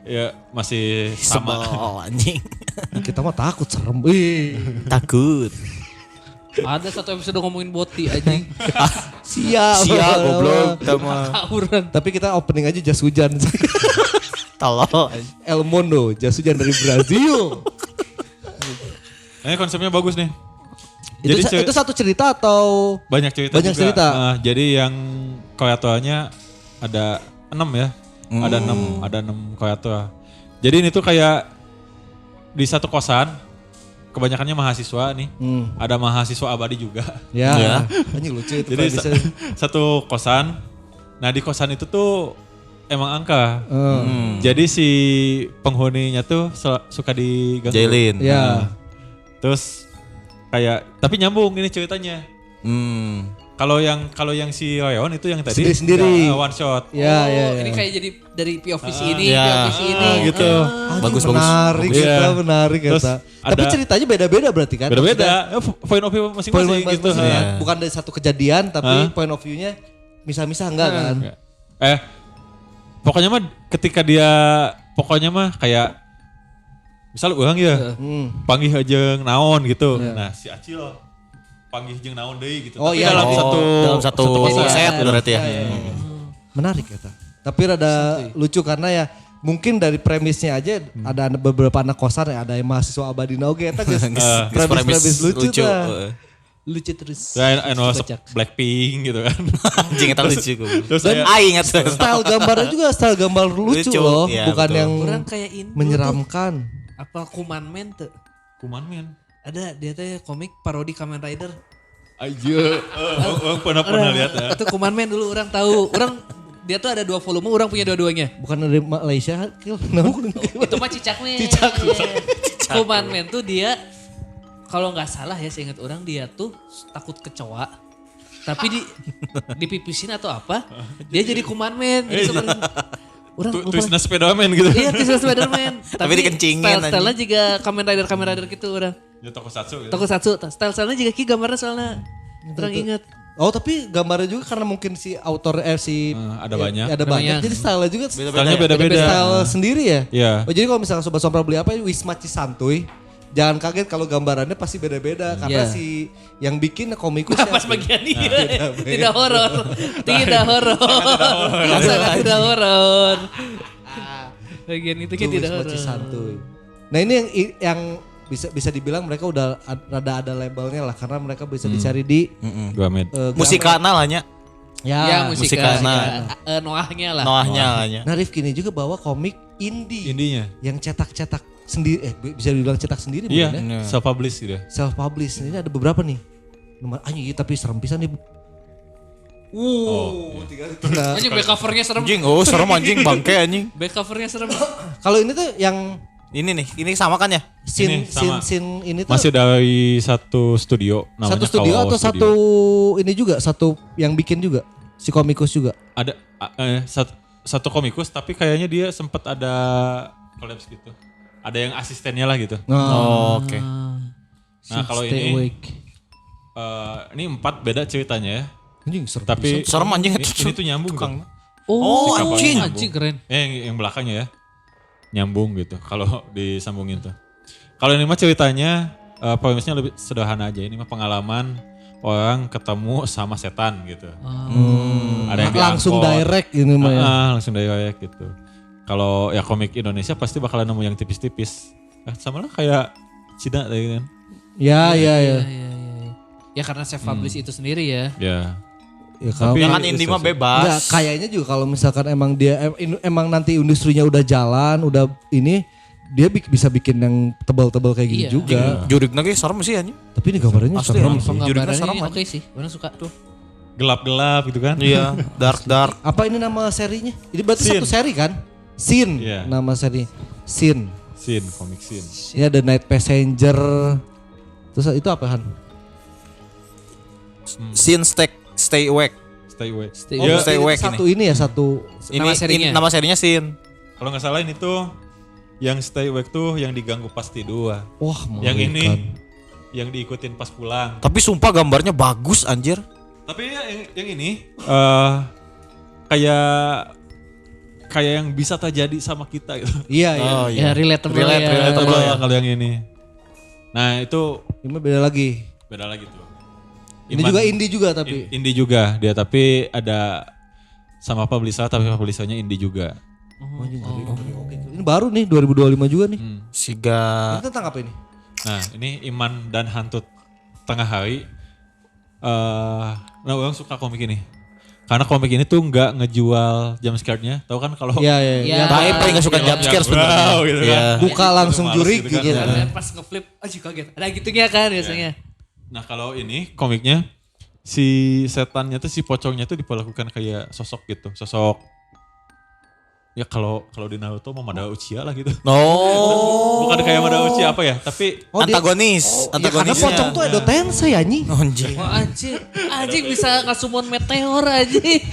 Ya masih sama. Sebel anjing. Kita mah takut serem. Ih. Takut. Ada satu episode ngomongin boti anjing. Siap. Siap goblok kita mah. Kauran. Tapi kita opening aja jas hujan. Tolol. El Mundo, jas hujan dari Brazil. Ini konsepnya bagus nih. Itu satu cerita atau Banyak cerita Banyak juga. cerita. Jadi yang kreatornya ada 6 ya. Ada 6 kreator. Jadi ini tuh kayak di satu kosan, kebanyakannya mahasiswa nih. Ada mahasiswa abadi juga. ya? Ya. Anjing lucu itu. Jadi bisa. satu kosan. Nah di kosan itu tuh emang angka. Jadi si penghuninya tuh suka diganggu. Jailin. Ya. Terus kayak tapi nyambung ini ceritanya. Kalau yang si Royon itu yang tadi Sendiri-sendiri. one shot. Ya, ya, ya. Ini kayak jadi dari POV ini, ya. POV ini. Gitu. Anjing, Bagus, menarik bagus. kita, Iya. menarik Terus kita. Tapi ada- ceritanya beda-beda berarti kan? Beda-beda. Point of view Maksudnya point masing-masing gitu. masing-masing ya. Iya. Bukan dari satu kejadian tapi point of view-nya misah-misah enggak kan? Pokoknya mah ketika dia mah kayak misal orang ya panggih jeung naon gitu. Nah si Acil panggih jeung naon deui gitu. Oh Tapi iya, dalam satu kosan. set berarti ya. Menarik ya. Tapi rada lucu karena ya mungkin dari premisnya aja ada beberapa anak kosan ya ada yang mahasiswa abadi oge eta geus premis lucu tah. Lucu terus. Ya, anu Kocak. Blackpink gitu kan. Anjing eta lucu. Terus Dan saya ingat style gambarnya juga style gambar lucu, Lucu, loh, iya, bukan betul. yang Orang kayak ini. menyeramkan. Apa Kuman Man tuh? Kuman men. Ada dia teh komik parodi Kamen Rider. Aja. Orang pernah lihat ya. Itu Kuman Man dulu orang tahu. Orang dia tuh ada 2 volume, orang punya dua-duanya. Bukan dari Malaysia, Itu mah Cicak Man. Cicak. Kuman Man tuh dia kalau nggak salah ya seingat orang dia tuh takut kecoa. Tapi dipipisin atau apa, dia jadi Kuman Man. Jadi orang Tulisna Spiderman gitu. Iya, tulisna Spiderman. Tapi dikencingin style-stylenya juga Kamen Rider gitu orang. Ya Tokusatsu gitu. Tokusatsu, style-stylenya juga ki gambarnya soalnya. Orang inget. Oh tapi gambarnya juga karena mungkin si autor ada banyak. ada banyak. Jadi style juga Stylenya beda-beda. style sendiri ya. Iya. Oh jadi kalau misalkan Sobat Sompra beli apa Wisma Cisantuy, jangan kaget kalau gambarannya pasti beda-beda karena Iya. si yang bikin komikus ya. Pas bagian ini tidak horor. Tidak horor. Sangat tidak horor. Bagian itu kan Tuh, tidak Wisma horor. Cisantuy. Nah ini yang bisa dibilang mereka udah rada ada labelnya lah karena mereka bisa dicari di Gramet. Musikana lah nya. Ya, Musikana. Noahnya lah. Noahnya lah nya. Nah Rifki ini juga bawa komik indie Indinya. yang cetak-cetak sendiri, bisa dibilang cetak sendiri Iya, bukan ya? self publish gitu. Self publish. Ini ada beberapa nih. Nomor tapi serem pisan nih. Nah, Anjing back covernya serem. Anjing, oh serem anjing bangke anjing. Back covernya serem. kalau ini tuh yang Ini nih, ini sama kan ya? scene Ini sama. ini tuh Masih dari satu studio namanya satu studio Kao atau Studio. satu ini juga, satu yang bikin juga si komikus juga. Ada satu komikus tapi kayaknya dia sempat ada collapse gitu. Ada yang asistennya lah gitu. Oh, oke. Nah, kalau Stay ini awake. ini 4 beda ceritanya ya. Anjing serem. Tapi Serem anjing ini tuh nyambung gitu. Oh, Si kapalnya anjing. nyambung. Anjing keren. Yang belakangnya ya. Nyambung gitu kalau disambungin tuh. Kalau ini mah ceritanya premisnya lebih sederhana aja. Ini mah pengalaman orang ketemu sama setan gitu. Ada yang langsung diangkot. direct ini mah ya. Langsung direct gitu. Kalau ya komik Indonesia pasti bakalan nemu yang tipis-tipis. Sama lah kayak Cina tadi kan. Ya. Iya. Ya karena self publish itu sendiri ya. Ya. Ya kalau Tapi- Jangan indie mah enggak, bebas. kayaknya juga kalau misalkan emang dia emang nanti industrinya udah jalan, udah ini dia bisa bikin yang tebal-tebal kayak gini Iya. juga. Jurik lagi serem sih anjing. Tapi ini gambarnya Asli serem ya? sih. Judulnya serem Penggambarannya aja. oke sih. Orang suka tuh. Gelap-gelap gitu kan. Iya, dark. Apa ini nama serinya? Ini berarti Scene. satu seri kan? Scene Iya. nama seri. Scene. Scene, komik scene. Ini ada Night Passenger. Terus itu apa Han? Scene stay awake. Stay away. Stay Oh, Ya, Stay ini awake satu ini ya satu. Nama serinya? Nama serinya Scene. kalau nggak salah ini tuh yang stay awake tuh yang diganggu pas tidur. Wah, Yang mengerikan. ini yang diikutin pas pulang. Tapi sumpah gambarnya bagus anjir. Tapi yang ini kayak yang bisa terjadi sama kita gitu. Iya, iya. Oh Ya relatable ya. Relatable ya. Kalau yang ini. Nah itu Ini beda lagi. beda lagi tuh. Ini juga indie juga tapi. Indie juga dia, tapi ada sama publisher tapi publishernya indie juga. Oh, ini ngeri, ngeri. Oke. Ini baru nih 2025 juga nih. Siga. Ini tentang apa ini? Nah ini Iman dan Hantu Tengah Hari. Nah orang suka komik ini. Karena komik ini tuh nggak ngejual jump scare-nya. Tahu kan kalau Iya, iya. Iya. Yang Baik paling gak suka Yang- jump scare yang sebenarnya. wow gitu kan. Iya. buka langsung Males jurik gitu kan. gitu. Dan pas ngeflip, aja kaget. Ada gitunya kan biasanya. Nah kalau ini komiknya si setannya tuh si pocongnya tuh diperlakukan kayak sosok gitu, sosok ya kalau di Naruto mah Madara Uchiha lah gitu. Oh. Bukan kayak Madara Uchiha apa ya, tapi Oh, dia- Antagonis. Ya karena Antagonisnya. pocong tuh Edo Tensei anjing. Anjing. Wah anjing bisa ngasumon meteor anjing.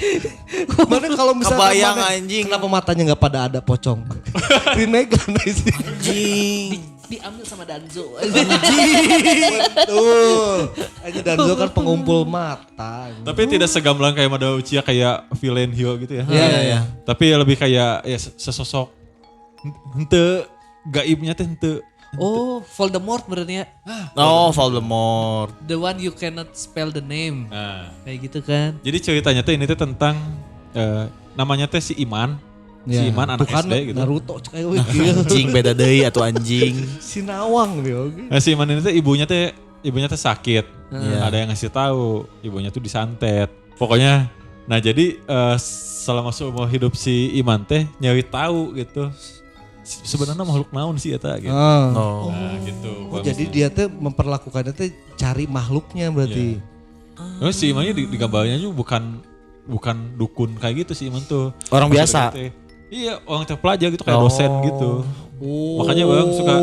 Mana kalau misalkan Kebayang, mana- anjing. Kenapa matanya nggak pada ada pocong? Green Megan sih. Anjing. Diambil sama Danzo. Betul. Aja Danzo kan pengumpul mata. tapi tidak segamblang kayak Madara Uchiha kayak villain hero gitu ya. Iya, iya, iya. Tapi lebih kayak ya sesosok hente gaibnya teh hente. Oh, Voldemort berarti ya. Oh, Voldemort. The one you cannot spell the name. Nah, Kayak gitu kan. jadi ceritanya tuh ini tuh tentang namanya teh si Iman. Si Iman anak Tuh kan SD gitu. Naruto cek ayo kieu. Anjing beda deui atuh anjing. Si Nawang dia oke. Nah, si Iman ini tuh ibunya teh sakit. Iya. Ada yang ngasih tahu, ibunya tuh disantet. Pokoknya, nah jadi selama seumur hidup si Iman teh nyari tahu gitu sebenarnya makhluk naon sih eta gitu. Oh. Nah, gitu. Oh, jadi dia tuh memperlakukannya tuh cari makhluknya berarti. Oh, si Iman di gambarnya juga bukan dukun kayak gitu sih Iman tuh. Orang biasa. Iya, orang terpelajar gitu kayak dosen gitu. Oh, Makanya Bang suka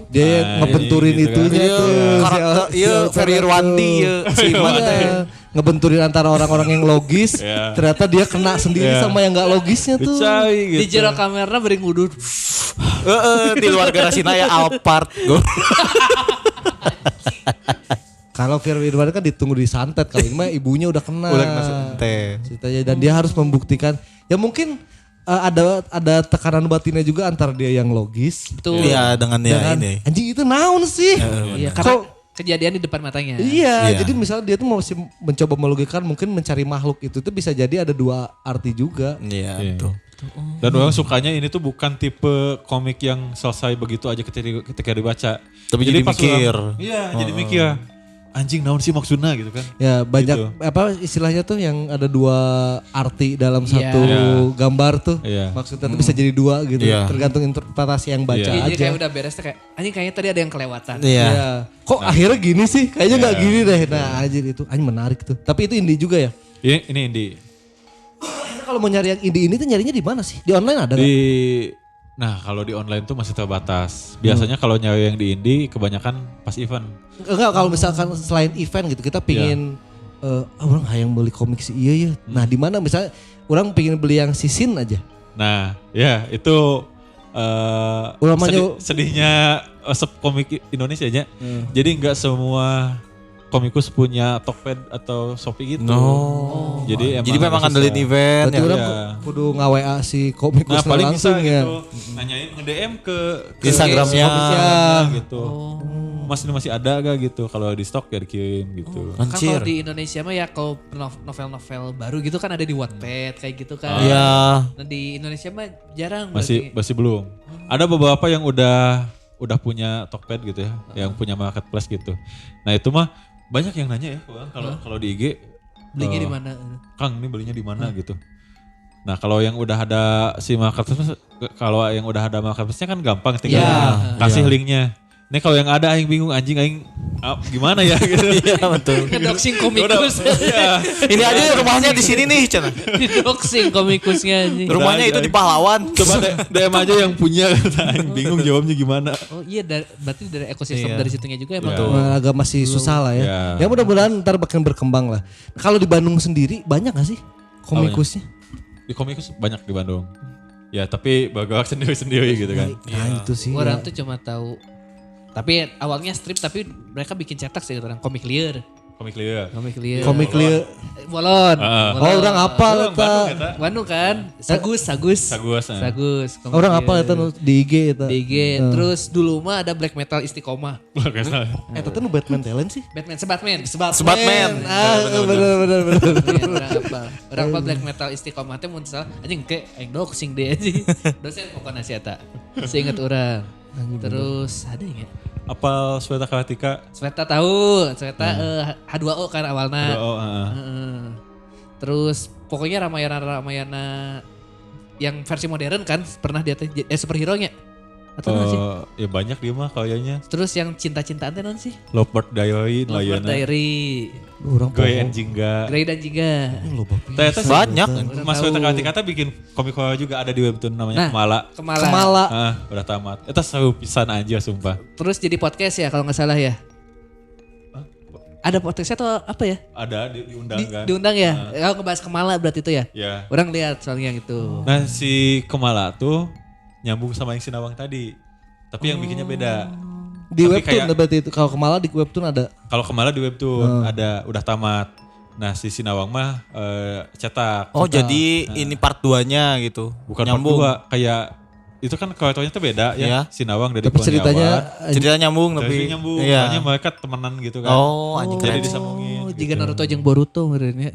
dia Nah, ngebenturin gitu kan. itunya tuh. Karakter iya Ferry Irwandi ya si Iman teh. Iya, ngebenturin antara orang-orang yang logis, Iya. ternyata dia kena sendiri Iya. sama yang nggak logisnya tuh. Dicai gitu. Di jero kamera bering wudhu. Di luar garasina ya Alphard. Kalau Firman kan ditunggu di santet, kalau ini mah ibunya udah kena. Udah kena santet. Ceritanya, dan dia harus membuktikan. Ya mungkin ada tekanan batinnya juga antara dia yang logis. Betul. Iya dengan ya dengan ini. anjing itu naon sih? Iya, karena kejadian di depan matanya. Iya, Iya. jadi misalnya dia tuh masih mencoba melogikan mungkin mencari makhluk itu tuh bisa jadi ada dua arti juga. Iya Iya. betul. Dan orang sukanya ini tuh bukan tipe komik yang selesai begitu aja ketika dibaca. Tapi jadi pas mikir. Iya, jadi mikir. Anjing naon sih maksudnya gitu kan. Ya banyak Gitu. apa istilahnya tuh yang ada dua arti dalam Iya. satu Iya. gambar tuh. Iya. Maksudnya tuh bisa jadi dua gitu. Iya. Tergantung interpretasi yang baca Iya. Jadi aja. kayak udah beres tuh kayak anjing kayaknya tadi ada yang kelewatan. Iya. Iya. Kok akhirnya gini sih? Kayaknya nggak Iya. gini deh. Nah, anjir itu anjing menarik tuh. Tapi itu indie juga ya. Ini Indi. Nah, kalau mau nyari yang indie ini tuh nyarinya di mana sih? Di online ada nggak? Nah kalau di online tuh masih terbatas. Biasanya kalau nyari yang di indie kebanyakan pas event. Enggak, kalau misalkan selain event gitu kita pingin orang hayang beli komik sih iya ya. Nah, di mana misalnya orang pingin beli yang sisin aja. Nah ya itu Ulamanya- sedihnya komik Indonesia nya. Jadi nggak semua komikus punya Tokped atau Shopee gitu. No. Jadi Jadi memang agak ngandelin susah. event Berarti ya. orang Iya. kudu nge-WA si komikus Nah paling bisa langsung ya. gitu nanyain nge-DM ke Instagramnya. shopee-nya gitu. Oh. Masih ada gak gitu kalau di stok ya dikirim gitu. Kan kalau Anjir. di Indonesia mah ya kalau novel-novel baru gitu kan ada di Wattpad kayak gitu kan. Iya. Nah di Indonesia mah jarang Masih belum. Ada beberapa yang udah punya Tokped gitu ya, yang punya marketplace gitu. Nah itu mah banyak yang nanya ya, Bang, kalau di IG belinya di mana. Kang ini belinya di mana gitu. Nah kalau yang udah ada si marketplace, kalau yang udah ada marketplace-nya kan gampang tinggal Iya. kasih linknya. Ini kalau yang ada aing bingung anjing aing gimana ya gitu. Iya betul. Ngedoxing komikus. Iya. Ini aja rumahnya di sini nih, Cana. Didoxing komikusnya anjing. Rumahnya itu di Pahlawan. Coba DM aja yang punya aing bingung jawabnya gimana. Oh iya berarti dari ekosistem Iya. dari situnya juga emang. Iya. Agak masih susah lah ya. Iya. Ya mudah-mudahan ntar makin berkembang lah. Kalau di Bandung sendiri banyak gak sih komikusnya? Di komikus banyak di Bandung. Ya tapi bergerak sendiri-sendiri gitu kan. Nah itu sih. Orang ya. tuh cuma tahu. Tapi awalnya strip tapi mereka bikin cetak sih orang komik liar. Komik liar. Komik liar. Komik liar. Bolon. Oh orang apal Orang Bandung eta. eta. Bandung kan, Sagus. Sagus. Sagus. komik Orang liar. apal eta nu di IG eta. di IG. Terus dulu mah ada black metal istiqomah. Eta tuh nu Batman talent sih. Sebatman. Sebatman. Bener. Orang apa black metal istiqomah teh mun salah anjing ke aing doxing deh anjing. Dosen pokoknya si eta. Seinget orang. Terus ada ya? Apal Sweta Karatika. Sweta tahu, Sweta H2O kan awalnya. Oh, Heeh. Terus pokoknya Ramayana yang versi modern kan pernah dia superhero-nya. Atau apa sih? Ya banyak dia mah kayaknya. Terus yang cinta-cintaan teh non sih? Lovebird Diary, Lovebird Layana, Diary, Orang Goy and Jingga. Grey dan Jingga. Ternyata sih, Banyak. Mas Tahu. Sweta Karatika bikin komik horor juga ada di webtoon namanya Nah. Kemala. Kemala. Udah tamat. Itu seru pisan aja sumpah. Terus jadi podcast ya kalau nggak salah ya. Ada podcastnya atau apa ya? Ada diundang kan. Diundang ya? Oh ngebahas Kemala berarti itu ya? Ya. Orang lihat soalnya yang itu. Nah si Kemala tuh nyambung sama yang Sinawang tadi. Tapi yang bikinnya beda. Di Tapi webtoon kayak- berarti itu. Kalau Kemala di webtoon ada. Kalau Kemala di webtoon ada udah tamat. Nah si Sinawang mah cetak. Oh jadi ini part 2-nya gitu. Bukan nyambung. part 2 kayak itu kan karakternya tuh beda ya. Iya. Sinawang dari Tapi ceritanya Cerita nyambung tapi tapi. nyambung. Iya. Makanya mereka temenan gitu kan. Oh anjing Jadi keren. disambungin. Oh, jika Naruto jeung Boruto merenya.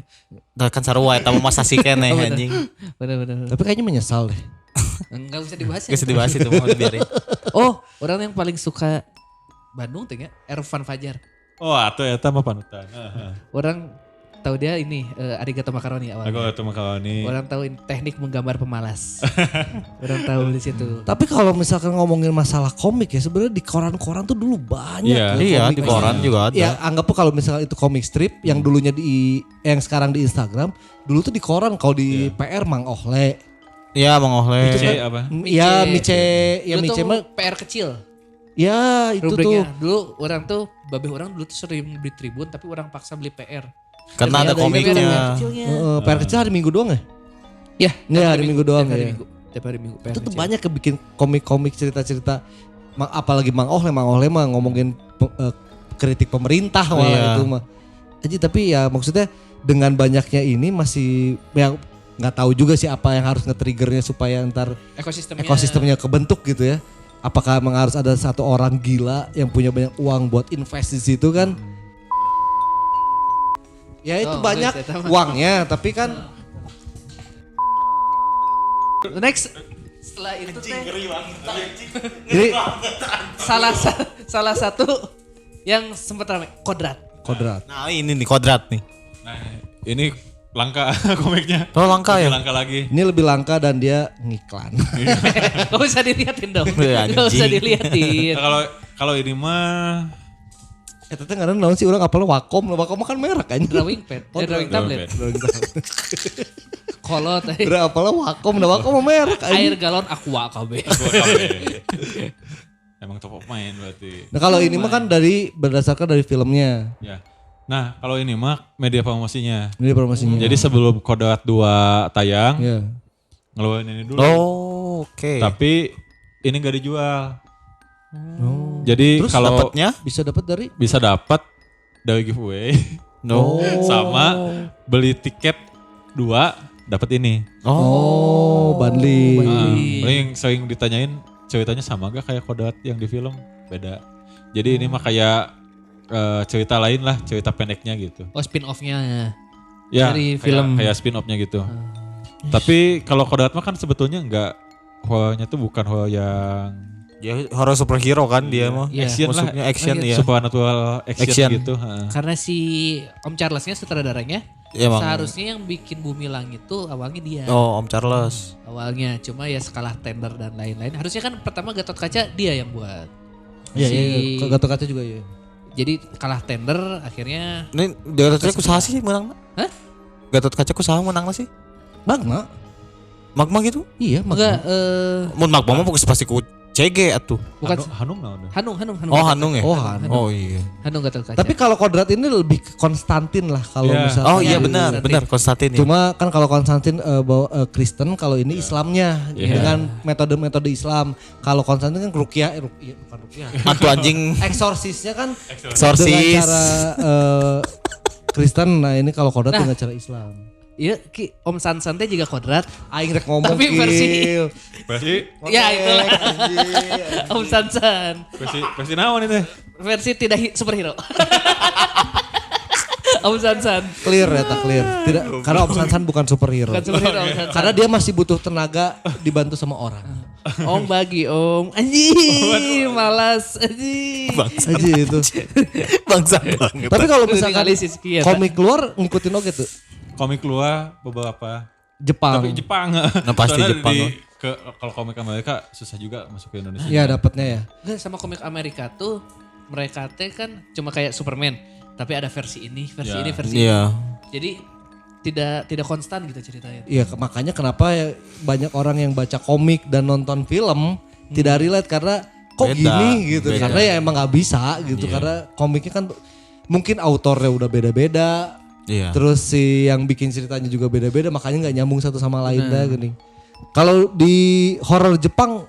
Nah, kan sarua eta mah masa sih keneh anjing. Bener-bener. tapi kayaknya menyesal deh. Enggak usah dibahas ya. Geus dibahas itu mau dibiarin. Oh, orang yang paling suka Bandung tuh ya, Ervan Fajar. Oh atau eta mah panutan. Orang tahu dia ini Arigato Macaroni Aku awalnya. ketemu kawan nih. Orang tahu teknik menggambar pemalas. Orang tahu di situ. Tapi kalau misalkan ngomongin masalah komik ya sebenarnya di koran-koran tuh dulu banyak. Iya. loh Iya, komik. di koran juga ada. Ya anggap kalau misalnya itu komik strip yang dulunya yang sekarang di Instagram, dulu tuh di koran. Kalau di PR Mang Ohle. Iya, Bang Ohle. Mice apa? Ya Mice, ya Dulu Mice tuh mah PR kecil. ya itu Rubriknya. tuh. Dulu orang tuh, babeh orang dulu tuh sering beli Tribun tapi orang paksa beli PR. Karena Iya, ada ada komiknya. PR kecilnya. PR kecil hari Minggu doang ya? Ya, Iya, hari Minggu doang tiap hari ya. Minggu. Tiap hari Minggu PR Itu tuh kecil. banyak kebikin komik-komik cerita-cerita. Apalagi Mang Ohle mah ngomongin kritik pemerintah malah Iya. itu mah. Jadi tapi ya maksudnya dengan banyaknya ini masih yang nggak tahu juga sih apa yang harus nge-triggernya supaya ntar ekosistemnya kebentuk gitu ya. Apakah emang harus ada satu orang gila yang punya banyak uang buat invest di situ kan? Ya itu Oh, banyak saya tahu. uangnya tapi kan Next, setelah itu teh jadi salah satu yang sempat ramai kodrat. kodrat. Nah, ini nih kodrat nih. Nah, ini langka komiknya. Oh, langka ya? Langka lagi. Ini lebih langka dan dia ngiklan. Gak usah diliatin dong. Anjing. Gak usah diliatin. Nah, kalau ini mah Teteh nggak naon sih orang apalnya Wacom kan merek kan. Drawing pad, drawing tablet. Kolot, Udah apalnya Wacom mah merek air aja. galon aqua KB. gua KB. Emang top of mind berarti. Nah kalau ini mah kan berdasarkan dari filmnya. Ya. Nah, kalau ini mah media promosinya. Ini promosinya. Jadi sebelum Kodrat 2 tayang, ya. ngeluarin ini dulu. Oh, oke. Tapi ini gak dijual. Oh. Jadi Terus kalau dapatnya? Bisa dapat dari bisa dapat dari giveaway No. sama beli tiket 2 dapat ini. Oh, bundling. Nah, paling sering ditanyain ceritanya sama gak kayak Kodrat yang di film? Beda. Jadi ini mah kayak cerita lain lah, cerita pendeknya gitu. Oh spin-off-nya. Ya, Dari kayak, film. kayak spin-off-nya gitu. Tapi kalau Kodrat mah kan sebetulnya enggak, horornya tuh bukan horor yang Ya horor superhero kan dia mah. Iya. action lah, Maksudnya action ya. supernatural action, Action. gitu. Ha. Karena si Om Charlesnya sutradaranya Emang. seharusnya yang bikin Bumi Langit tuh awalnya dia. Oh, Om Charles. Awalnya cuma ya sekalah tender dan lain-lain. Harusnya kan pertama Gatot Kaca dia yang buat. Iya, Si- iya. Gatot Kaca juga ya. Jadi kalah tender akhirnya Ini Gatot Kaca kusaha sih menang? Hah? Gatot Kaca kusaha menang sih? Magma. Magma gitu? Iya, enggak Magma. Mun Magma mah pasti ku CG atuh. bukan Hanung naon? Hanung. Oh, Hanung ya? Oh, Hanung. Oh iya. Hanung Gatot Kaca. Tapi kalau Kodrat ini lebih ke Konstantin lah kalau Iya. misalnya. Oh iya Iya, benar, Konstantin. benar Konstantin ya. Cuma kan kalau Konstantin bawa Kristen, kalau ini Islamnya Iya. dengan metode-metode Islam. Kalau Konstantin kan ruqyah, bukan ruqyah. Hantu anjing Eksorsisnya kan dengan eksorsis. cara Kristen. Nah ini kalau Kodrat Nah. dengan cara Islam. Iya, Om Sansan teh juga kodrat. Aing rek ngomong Tapi versi- Kil. Versi Ya itulah. Anjing. Om Sansan. versi naon itu? Versi tidak superhero. Om Sansan. Clear ya, tak clear. Tidak, karena Om Sansan bukan superhero. Bukan superhero Om Sansan. Karena dia masih butuh tenaga dibantu sama orang. Om bagi Om. Anjing, malas. Anjing. Aja itu. Bangsa banget. Tapi kalau Kudu misalkan ningali si Ski eta. komik keluar ngikutin oke tuh. Komik keluar beberapa. Jepang. Tapi Jepang. Nah, pasti Soalnya Jepang, kalau komik Amerika susah juga masuk ke Indonesia. Iya dapatnya ya. Enggak, sama komik Amerika tuh mereka teh kan cuma kayak Superman, tapi ada versi ini, versi Ya. ini, versi ini. Iya. Jadi tidak konstan gitu ceritanya. Iya makanya kenapa ya banyak orang yang baca komik dan nonton film tidak relate karena kok Beda, gini gitu. beda. Karena ya emang nggak bisa gitu. Karena komiknya kan mungkin autornya udah beda-beda. Iya. Terus si yang bikin ceritanya juga beda-beda makanya nggak nyambung satu sama lain dah gini. Kalau di horor Jepang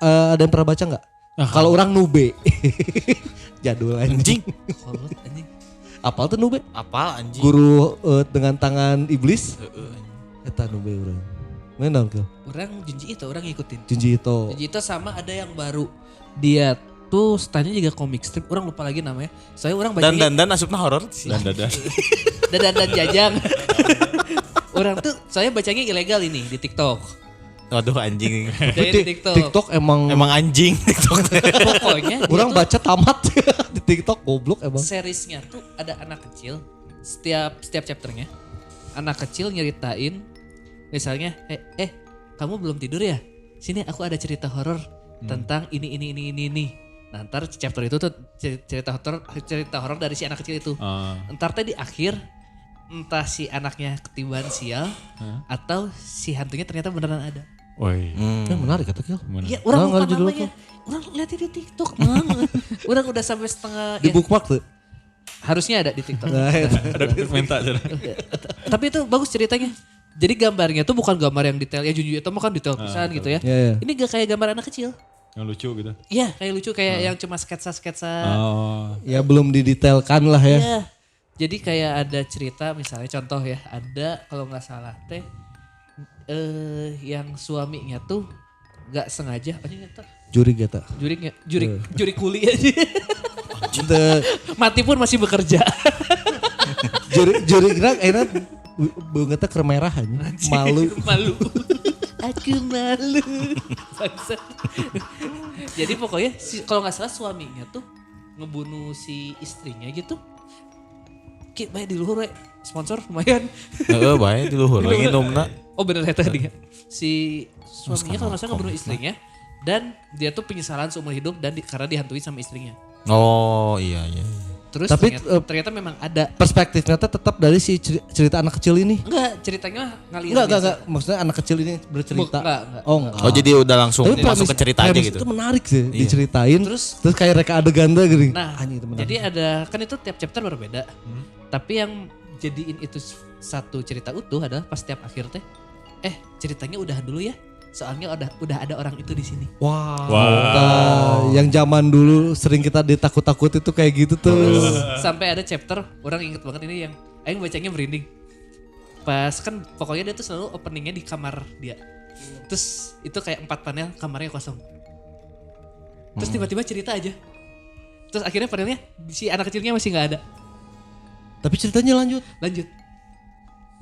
ada yang pernah baca nggak? Kalau orang Nube. Jadul anjing. Kolot anjing. Apal tuh Nube? Apa anjing? Guru dengan tangan iblis. Eta Nube orang. Mana ke? Orang Junji itu orang ngikutin. Junji Ito. Junji itu sama ada yang baru. Dia tuh stylenya juga komik strip. Orang lupa lagi namanya. Soalnya orang bacanya Dan asupna horor sih. Dan dadan. dan jajang. Orang tuh soalnya bacanya ilegal ini di TikTok. Waduh anjing. Dari di TikTok. TikTok emang Emang anjing TikTok. Pokoknya dia orang tuh baca tamat di TikTok goblok emang. seriesnya tuh ada anak kecil setiap chapternya anak kecil nyeritain misalnya kamu belum tidur ya? Sini aku ada cerita horor tentang ini. Nah, ntar chapter itu tuh cerita horor dari si anak kecil itu. Ntar teh di akhir entah si anaknya ketiban sial atau si hantunya ternyata beneran ada. Woi. Menarik kata Kil. Iya, orang lupa judul namanya. Orang lihat di TikTok, Mang. Orang udah sampai setengah Di bookmark tuh. harusnya ada di TikTok. Ada minta aja. Tapi itu bagus ceritanya. Jadi gambarnya tuh bukan gambar yang detail ya Junji Ito mah kan detail pisan gitu ya. Iya. Ini gak kayak gambar anak kecil. Yang lucu gitu. Iya, kayak lucu kayak yang cuma sketsa-sketsa. Oh. Ya belum didetailkan lah ya. Iya. Jadi kayak ada cerita misalnya contoh ya, ada kalau nggak salah teh yang suaminya tuh nggak sengaja Juri gata. juri kuli aja. Mati pun masih bekerja. Juri gerak enak bangetnya kermerah aja. Malu. Aku malu. Bangsat. Jadi pokoknya kalau nggak salah suaminya tuh ngebunuh si istrinya gitu. Ki bae di luhur we. Sponsor lumayan. Heeh, bae di luhur lagi nomna. Oh bener ya tadi. Si suaminya kalau nggak salah ngebunuh istrinya dan dia tuh penyesalan seumur hidup dan karena dihantui sama istrinya. Oh iya. Terus Tapi, ternyata memang ada. Perspektifnya tetap dari si cerita anak kecil ini. Enggak, ceritanya ngalir. Enggak. Maksudnya anak kecil ini bercerita. Enggak. Oh enggak. Oh jadi udah langsung masuk ke cerita aja premis gitu. Itu menarik sih diceritain. Terus kayak reka adegan gitu. Nah, Anjing, itu menarik. jadi ada kan itu tiap chapter berbeda. Tapi yang jadiin itu satu cerita utuh adalah pas tiap akhir teh ceritanya udahan dulu ya. Soalnya udah ada orang itu di sini. Wow. Yang zaman dulu sering kita ditakut-takut itu kayak gitu tuh. Sampai ada chapter orang inget banget ini yang aing bacanya merinding. Pas kan pokoknya dia tuh selalu openingnya di kamar dia. Terus itu kayak 4 panel kamarnya kosong. Terus tiba-tiba cerita aja. Terus akhirnya panelnya si anak kecilnya masih nggak ada. Tapi ceritanya lanjut.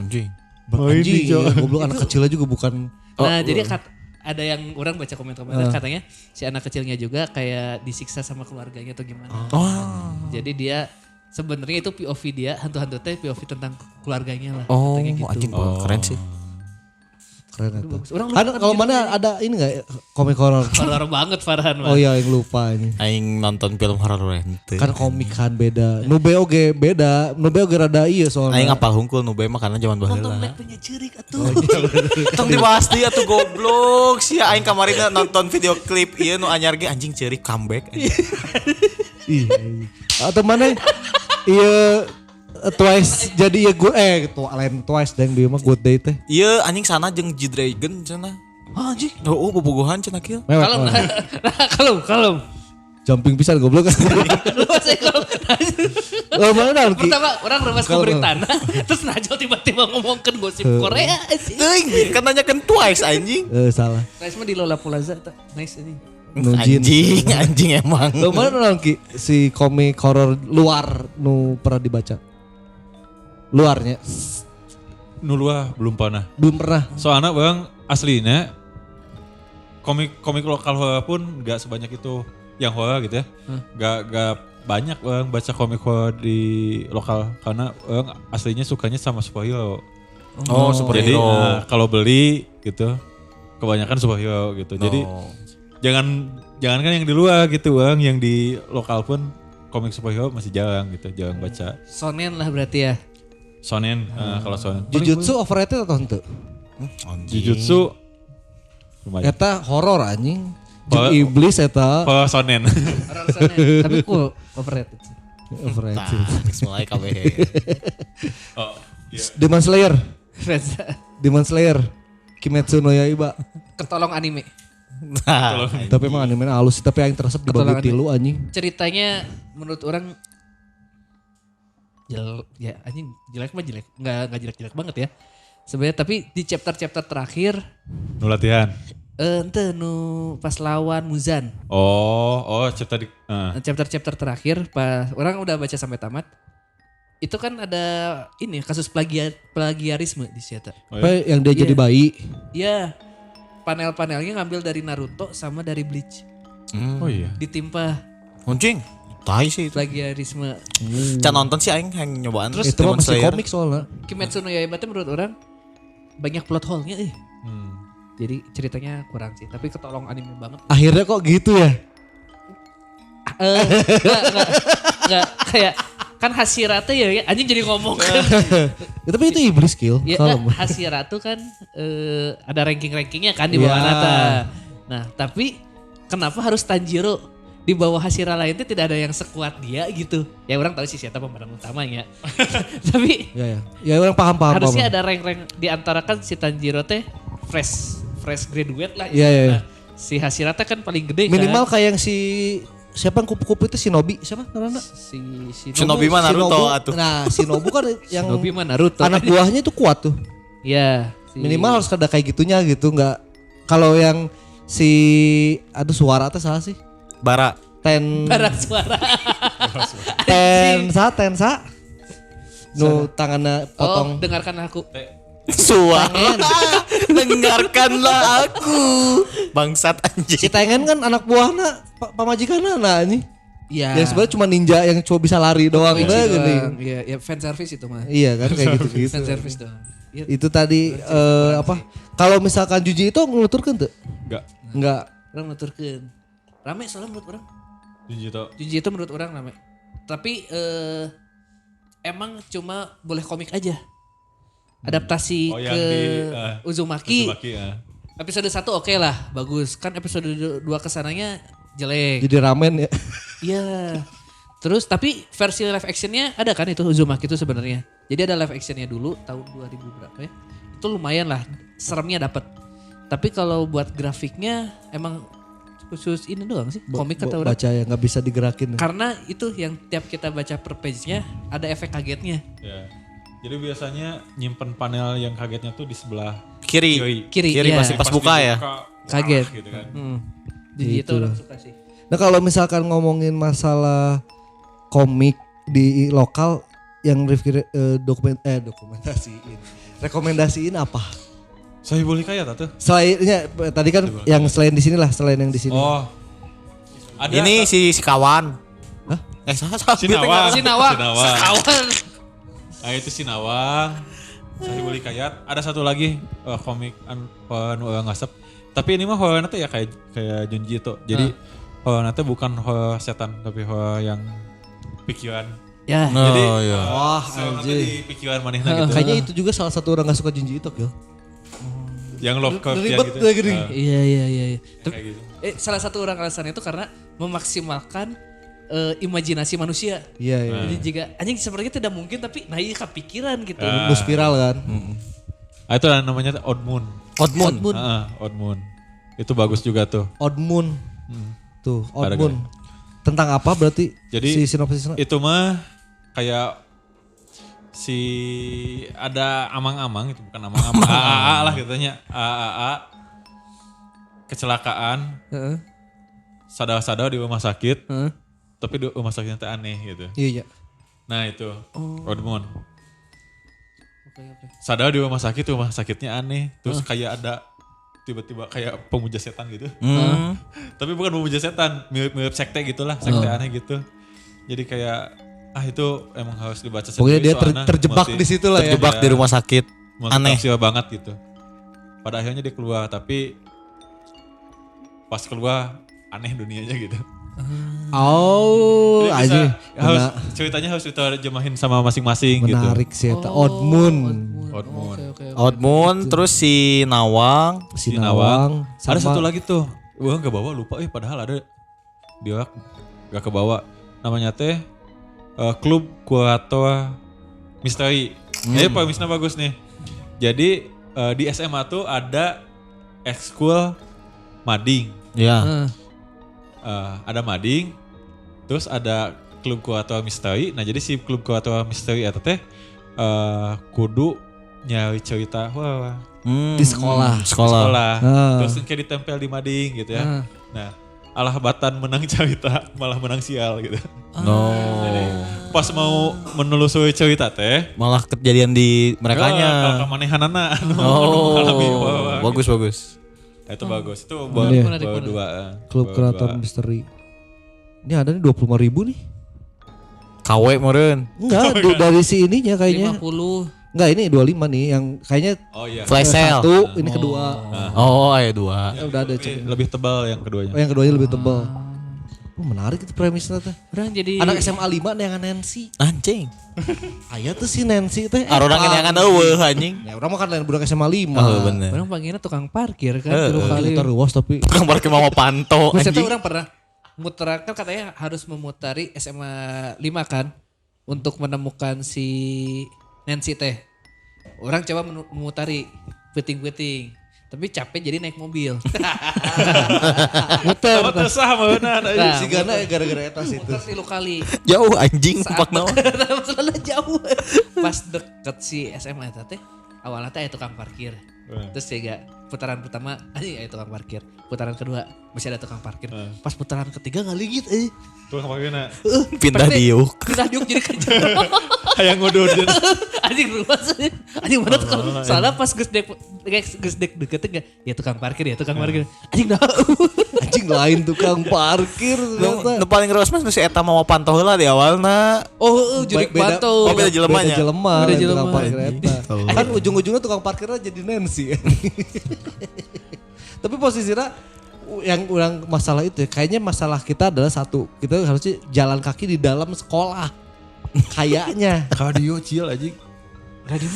Anjing. Anjing, goblok anak kecilnya juga bukan. Nah jadi ada yang orang baca komentar katanya si anak kecilnya juga kayak disiksa sama keluarganya atau gimana. Jadi dia sebenarnya itu POV dia, hantu-hantu teh POV tentang keluarganya lah. Oh katanya gitu. anjing keren sih. Keren itu. Bagus. Orang lupa Ada kalau mana ada ini enggak komik horor? horor banget Farhan. Oh iya yang lupa ini. Aing nonton film horor rente. Kan komik kan beda. Nube oge beda. Nube oge rada iya soalnya. Aing apal hungkul nu bae mah karena zaman Nonton baheula. Black punya cerik atuh. Tong dibahas dia tuh goblok sia aing kamarina nonton video klip ieu nu anyar ge anjing ceurik comeback. Iya. Atau mana? Iya Twice jadi ya gue lain Twice dan dia mah Good Day teh. Ieu anjing sana jeung G-Dragon cenah. Anjing. Oh bobogohan cenah kieu. Kalem. Jumping pisan goblok. Lu masih kalem. Mana Ki? Pertama orang remas ke Britana, terus Najwa tiba-tiba ngomongkan gosip Korea sih. Teuing kan nanyakeun Twice anjing. Salah. Nice mah di Lola Plaza nice ini. Anjing emang. Lo mana Ki si komik horor luar nu pernah dibaca? Luarnya Nulua belum pernah. belum pernah. Soalnya bang aslinya komik lokal horor pun gak sebanyak itu yang horor gitu ya. Gak banyak bang baca komik horor di lokal karena bang aslinya sukanya sama superhero. Oh superhero. Jadi kalau beli gitu kebanyakan superhero gitu. Jadi jangan kan yang di luar gitu bang, yang di lokal pun komik superhero masih jarang baca. Sonen lah berarti ya. Shonen, kalau shonen. Jujutsu overrated atau henteu? Jujutsu lumayan. Eta horor anjing. Horor. Jung iblis eta Kalau shonen. Orang sonen, tapi cool, overrated. overrated. Mulai KBH. Oh, iya. Demon Slayer. Kimetsu no Yaiba. Ketolong anime. Tapi emang animenya halus sih, tapi yang teresep di Ketolongan bagi tilu anjing. Ceritanya menurut orang ya anjing jelek nggak jelek banget ya sebenarnya, tapi di chapter terakhir Nu latihan. ente nu pas lawan Muzan cerita di chapter terakhir pas orang udah baca sampai tamat itu kan ada ini kasus plagiarisme di situ. Apa yang dia jadi bayi. Iya, panel-panelnya ngambil dari Naruto sama dari Bleach Oh iya. ditimpa. Anjing. Tai sih itu. plagiarisme. Can nonton sih aing yang nyobaan. Terus Itu mah Demon masih Slayer. komik soalnya. Kimetsu no Yaiba teh menurut orang banyak plot hole-nya Jadi ceritanya kurang sih, tapi ketolong anime banget. Akhirnya kok gitu ya? Enggak kayak kan Hashira tuh ya anjing jadi ngomong kan. Ya, tapi itu iblis kill. Ya Kalem. Hashira tuh kan ada ranking-rankingnya kan di bawah Ya. Nata. Nah tapi kenapa harus Tanjiro di bawah Hashira lain tuh tidak ada yang sekuat dia gitu. Ya orang tahu sih siapa pemeran utamanya. Tapi Ya. Ya orang paham. harusnya ada rank-rank di antara kan si Tanjiro teh fresh graduate lah. Iya, iya, iya. Nah, si Hashira teh kan paling gede Minimal kan. kayak yang si siapa yang kupu-kupu itu Shinobi siapa namanya? Si Shinobi mah Naruto Shinobu. atuh. Nah, Shinobu kan yang Shinobi mah Naruto. anak buahnya itu kuat tuh. Iya. Minimal harus ada kayak gitunya gitu, nggak kalau yang si aduh suara teh salah sih. Bara. Barak suara. Tensa. Nu tangannya potong. Oh, dengarkan aku. Suara. Dengarkanlah aku. Bangsat Si anjing. Tengen kan anak buahnya pamajikanna nah ini. Iya. Yang sebenarnya cuma ninja yang cuma bisa lari doang Iya, nah, gini. Iya, ya fan service itu mah. Iya kan kayak gitu-gitu. Fan service doang. Iya. Itu tadi apa? Kalau misalkan Juji itu ngeluturkan tuh? Enggak. Orang nuturkeun. Rame soalnya menurut orang. Junjito. Junji itu menurut orang rame. Tapi emang cuma boleh komik aja. Adaptasi Oh, yang ke di, Uzumaki. ya. Episode 1 oke lah, bagus. Kan episode 2 kesananya jelek. Jadi ramen ya. Iya. Terus tapi versi live actionnya ada kan itu Uzumaki itu sebenarnya. Jadi ada live actionnya dulu tahun 2000 berapa ya. Itu lumayan lah, seremnya dapat. Tapi kalau buat grafiknya emang khusus ini doang sih, komik kata orang. Baca ya nggak bisa digerakin. Karena itu yang tiap kita baca per page-nya ada efek kagetnya. Ya. Jadi biasanya nyimpen panel yang kagetnya tuh di sebelah Kiri. Kiri, Kiri iya. pas buka ya. Kaget. Gitu kan. Jadi itu Gitu. orang suka sih. Nah kalau misalkan ngomongin masalah komik di lokal yang Rifki dokumentasiin, rekomendasiin apa? Saya boleh kaya tuh. Selainnya tadi kan yang selain di sini lah, selain yang di sini. Oh. Ada Ini si kawan. Hah? Salah. Sinawang. Sinawang. Sinawang. Kawan. Nah itu Sinawang. Saya boleh kayat. Ada satu lagi komik nu ngasep. Tapi ini mah hororna teh ya kayak Junji itu. Jadi hororna teh bukan horor setan tapi horor yang pikiran. Ya. Jadi iya. Wah, hororna teh anjing. di pikiran manehna gitu. Kayaknya itu juga salah satu orang gak suka Junji Ito ya. Yang Lovecraft Ribet gitu. ya gini. Iya. Tapi Kayak gitu. salah satu orang alasannya itu karena memaksimalkan imajinasi manusia. Iya. Jadi jika anjing sepertinya tidak mungkin tapi nah iya kepikiran gitu. Nu spiral kan. Ah, itu namanya Odd Moon. Odd Moon. Odd Moon. Itu bagus juga tuh. Odd Moon. Tuh, Odd Ada Moon. Tentang apa berarti Jadi si sinopsisnya? itu mah kayak si ada amang-amang itu bukan amang-amang AAA lah katanya AAA kecelakaan Heeh. sadar-sadar di rumah sakit Heeh. tapi di rumah sakitnya teh aneh gitu. Iya. Nah itu Odd Moon. Oke. Sadar di rumah sakitnya aneh terus kayak ada tiba-tiba kayak pemuja setan gitu. Tapi bukan pemuja setan, mirip-mirip sekte gitulah, sekte aneh gitu. Jadi kayak itu emang harus dibaca sendiri. Pokoknya dia soalnya terjebak di situ lah ya. Terjebak di rumah sakit. Aneh. Multitafsir banget gitu. Pada akhirnya dia keluar tapi pas keluar aneh dunianya gitu. Oh, Jadi bisa, aja. harus ceritanya harus diterjemahin sama masing-masing gitu. Menarik sih eta. Odd Moon. Odd Moon. Oke. Odd Moon, terus si Nawang. Si Nawang. Ada sama- satu lagi tuh. Wah gak bawa lupa padahal ada dia gak kebawa. Namanya teh Klub Kurator Misteri. Premisnya bagus nih. Jadi di SMA tuh ada ekskul mading. Ya. Ada mading, terus ada klub kurator misteri. Nah jadi si klub kurator misteri itu teh kudu nyari cerita Di sekolah. Sekolah. terus kayak ditempel di mading gitu ya. Nah alah batan menang cerita malah menang sial gitu. No. Pas mau menelusuri cerita teh, Malah kejadian di merekanya. kalau manehanana Oh. Bagus. Itu bagus. Itu Menarik. baru dua. Klub baru Kreator dua. Misteri. Ini ada nih 25.000 nih. KW meureun. Enggak, dari si ininya kayaknya. 50. Enggak, ini 25 nih yang kayaknya Oh iya. Flash sale. satu, ini kedua. Oh, aya 2. Ya, udah ada cek. Lebih tebal yang keduanya. Oh, yang keduanya lebih tebal. Menarik itu premisnya teh. Orang jadi Anak SMA 5 yang Nancy. Anjing. Aya tuh si Nancy teh. Arurang ini akan eueuh anjing. Ya orang mah kan lain budak SMA 5. Oh, bener. orang panggilnya tukang parkir kan tilu kali. Kita ruas tapi Tukang parkir mau pantau Maksudnya anjing. orang pernah muter kan katanya harus memutari SMA 5 kan untuk menemukan si Nancy teh. Orang coba memutari puting-puting. Tapi capek jadi naik mobil. Muter. Sama tesah meunaan. Nah, si Gana gara-gara eta situ. muter 3 kali. Jauh anjing Saat pak naon. Masalahnya jauh. Pas deket si SMA eta teh awalnya teh aya tukang parkir. Terus juga putaran pertama anjing aya tukang parkir. Putaran kedua masih ada tukang parkir. Pas putaran ketiga ngaligit Tukang parkirna. Pindah diuk. Pindah diuk jadi kerja. Hayang ngududin. Anjing luas anjing mana tukang. Soalnya pas geus dek deket teh ya tukang parkir ya tukang parkir. Anjing dah. Anjing lain tukang parkir Nu ternyata. paling reos mah si eta mau pantau heula di awalna. Oh, jurik Beda- pantau. oh, beda jelemanya. Beda jelema, Beda lain jelema. tukang parkir eta. Oh. Kan ujung-ujungnya tukang parkirnya jadi Nancy. Tapi posisinya yang orang masalah itu ya, kayaknya masalah kita adalah satu, kita harusnya jalan kaki di dalam sekolah. Kayaknya. Kardio cil anjing. Radio.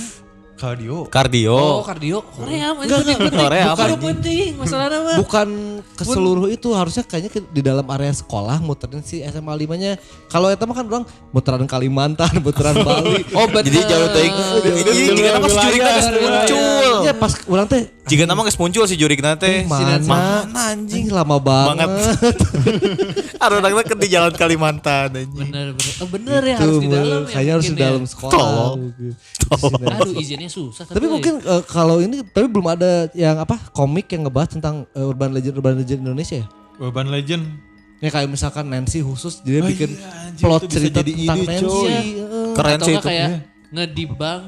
Kardio. Kardio. Oh, kardio. Korea mah Enggak, penting. Korea apa, Bukan anjing? penting masalahnya mah. Bukan ke seluruh itu, harusnya kayaknya di dalam area sekolah muterin si SMA 5-nya. Kalau eta mah kan orang muteran Kalimantan, muteran Bali. Oh, bener. Jadi jauh teuing. Jadi jika nama si jurigna geus muncul. Ya pas orang teh Jika nama geus muncul si jurigna teh. mana anjing. anjing lama banget. Arurangna ke di jalan Kalimantan anjing. Bener. Oh, bener ya Tuh, harus di dalam. ya kayaknya harus di mungkin ya. dalam sekolah. Tolong. Aduh, izinnya susah. Tapi mungkin kalau ini tapi belum ada yang apa komik yang ngebahas tentang urban legend Indonesia ya. Urban Legend. Ya kayak misalkan Nancy khusus jadi Oh bikin iya, anjing, plot itu bisa cerita jadi tentang ide, Nancy. coy. Heeh. Keren atau sih nggak itu. kayak ngedibang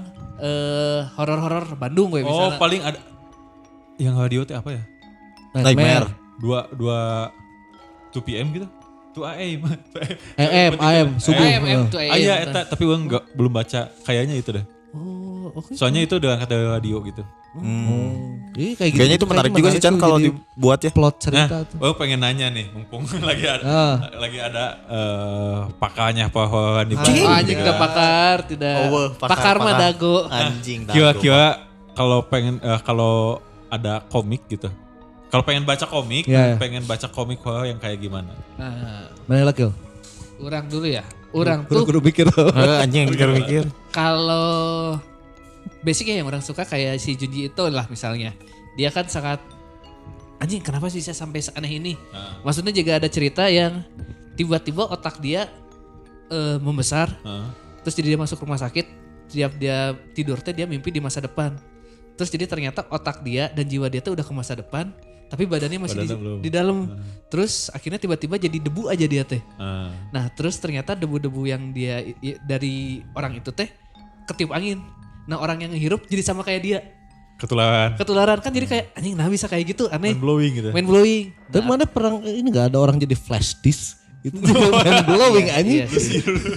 horor-horor Bandung gue Oh misalnya. paling ada. Yang radio teh apa ya? Nightmare. 2 PM gitu. 2 AM. AM subuh. AM tuh Ah iya eta tapi gue belum baca kayaknya itu deh. Oh, oke. Soalnya itu udah kata radio gitu. Iya, kayak gitu. Kayaknya itu menarik juga sih Chan tuh kalau jadi dibuat ya. plot Nah, cerita tuh. gue pengen nanya nih, mumpung lagi ada Ah. pakalnya pohon di Anjing. Oh, anjing tidak pakar, tidak. pakar mah dago. Anjing dago. Kira-kira kalau pengen kalau ada komik gitu. Kalau pengen baca komik, Iya, iya. pengen baca komik horor yang kayak gimana? Nah, Mana lagi? orang dulu ya. Orang Kudu tuh kudu mikir. Anjing mikir-mikir. kalau basicnya yang orang suka kayak si Junji itu lah misalnya. Dia kan sangat anjing kenapa sih saya sampai seaneh ini? Maksudnya juga ada cerita yang tiba-tiba otak dia membesar. Terus jadi dia masuk rumah sakit. Setiap dia tidur teh dia mimpi di masa depan. Terus jadi ternyata otak dia dan jiwa dia tuh udah ke masa depan. Tapi badannya masih Badannya belum. di dalam. Terus akhirnya tiba-tiba jadi debu aja dia teh. Ah. Nah terus ternyata debu-debu yang dia dari orang itu teh ketiup angin. Nah orang yang ngehirup jadi sama kayak dia. Ketularan kan jadi kayak anjing nah bisa kayak gitu aneh. Mind blowing gitu. Mind blowing. Tapi mana perang ini enggak ada orang jadi flash disk. Itu mind blowing anjing. Iya,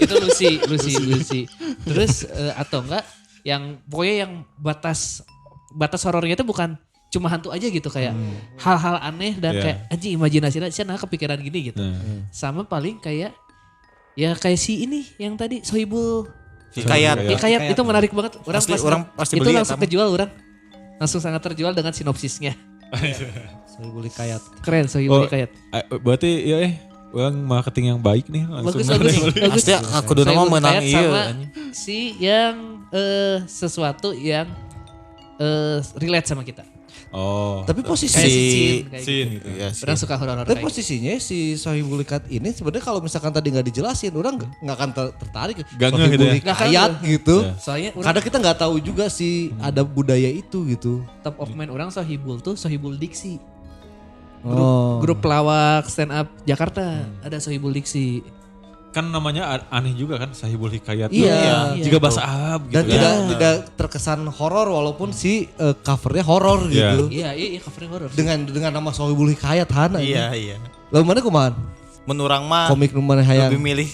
itu Lucy. Terus atau enggak yang pokoknya yang batas horornya itu bukan cuma hantu aja gitu kayak hal-hal aneh dan Iya. kayak anjing imajinasinya saya kepikiran gini gitu. Sama paling kayak ya kayak si ini yang tadi Sohibul Hikayat. Hikayat itu menarik banget. Asli, orang pasti itu beli langsung eta mah. kejual orang. Langsung sangat terjual dengan sinopsisnya. Sohibul Hikayat. Keren Sohibul Hikayat. Berarti ya orang marketing yang baik nih langsung. Bagus. Pasti aku dulu Sohibul mah menang Hikayat iya. sama anjing. si yang sesuatu yang relate sama kita. Oh. Tapi posisi Kayak si Cin, kayak Cin gitu. gitu. Iya sih. Orang suka horor tapi kayak gitu. posisinya si Sohibul Hikayat ini sebenarnya kalau misalkan tadi nggak dijelasin orang nggak akan tertarik. Gak Sohibul gitu ya. Hikayat gitu. Soalnya orang Kadang kita nggak tahu juga sih ada budaya itu gitu. top of mind orang Sohibul tuh Sohibul Diksi. Oh. Grup pelawak stand up Jakarta ada Sohibul Diksi. Kan namanya aneh juga kan Sahibul Hikayat. Iya. Juga bahasa Arab gitu Dan kan. tidak terkesan horor walaupun si covernya horor Iya. gitu. Iya covernya horor. Dengan nama Sohibul Hikayat Hana. Iya. Lalu mana kumahan? Menurang mah Komik nu mana hayang. lebih milih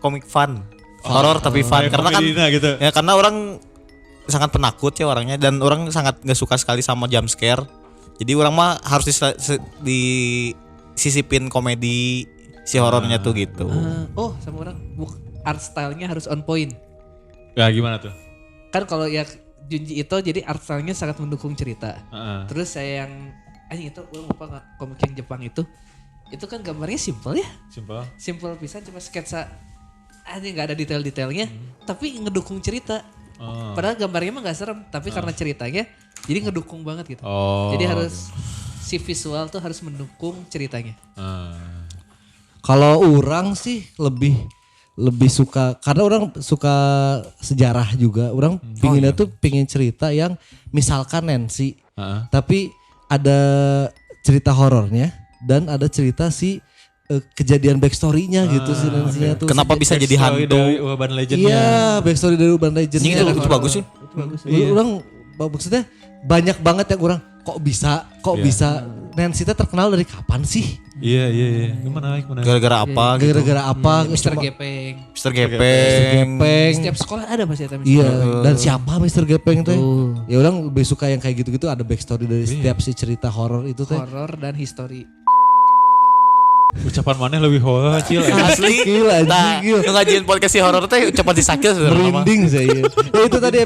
komik fun. horor tapi fun Kayak karena kan komedina gitu. ya karena orang sangat penakut ya orangnya dan orang sangat nggak suka sekali sama jump scare. Jadi orang mah harus disisipin komedi si horornya tuh gitu. Oh sama orang art stylenya harus on point. Ya gimana tuh? Kan kalau ya Junji Ito jadi art stylenya sangat mendukung cerita. Heeh. Terus saya yang itu gue lupa nggak, komik yang Jepang itu kan gambarnya simple ya, Simpel. simple pisan cuma sketsa nggak ada detail-detailnya, tapi ngedukung cerita. Oh. Padahal gambarnya mah nggak serem, tapi karena ceritanya jadi ngedukung banget gitu. Oh. Jadi harus si visual tuh harus mendukung ceritanya. Kalau orang sih lebih suka karena orang suka sejarah juga. Orang pinginnya tuh pingin cerita yang misalkan Nancy, Heeh. tapi ada cerita horornya dan ada cerita si kejadian backstory-nya gitu si Nancy-nya tuh. Kenapa bisa jadi Backstory hantu? dari Urban Legend-nya. Iya, backstory dari Urban Legend. Anjing, itu bagus sih. Itu bagus. Orang maksudnya banyak banget yang orang kok bisa Nancy teh terkenal dari kapan sih? Iya. Gimana? Gara-gara apa gitu? Gara-gara apa? Mr. Cuma- Gepeng. Mr. Gepeng. Gepeng. Setiap sekolah ada pasti ada Mr. Iya, Gepeng. dan siapa Mr. Gepeng teh? Tuh. Ya orang lebih suka yang kayak gitu-gitu ada backstory dari setiap si cerita horor itu teh. Horor dan history. Ucapan maneh lebih horor cil. Asli. Gila, Nah, gila. nu ngajiin podcast si horor teh cepat disakit sebenarnya. Merinding saya. Ya itu tadi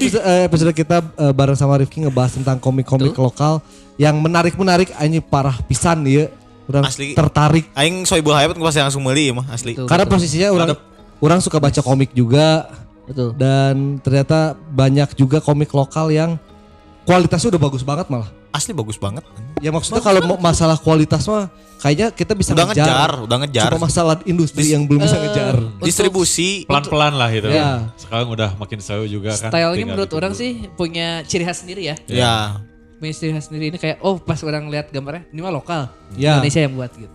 episode kita bareng sama Rifki ngebahas tentang komik-komik lokal yang menarik-menarik anjing parah pisan ya. Orang Asli. tertarik Aing soibul hayat pasti langsung meuli mah asli. Betul. karena posisinya orang suka baca komik juga Betul. dan ternyata banyak juga komik lokal yang kualitasnya udah bagus banget malah. Asli bagus banget. Ya maksudnya kalau mau masalah kualitas mah kayaknya kita bisa Udah ngejar. Cuma masalah industri yang belum bisa ngejar. Distribusi Pelan-pelan lah gitu. Ya. Sekarang udah makin seru juga kan. Stylenya Tinggal menurut ditunggu. orang sih punya ciri khas sendiri ya. Ya. Punya ciri khas sendiri ini kayak pas orang lihat gambarnya ini mah lokal. Ya. Indonesia yang buat gitu.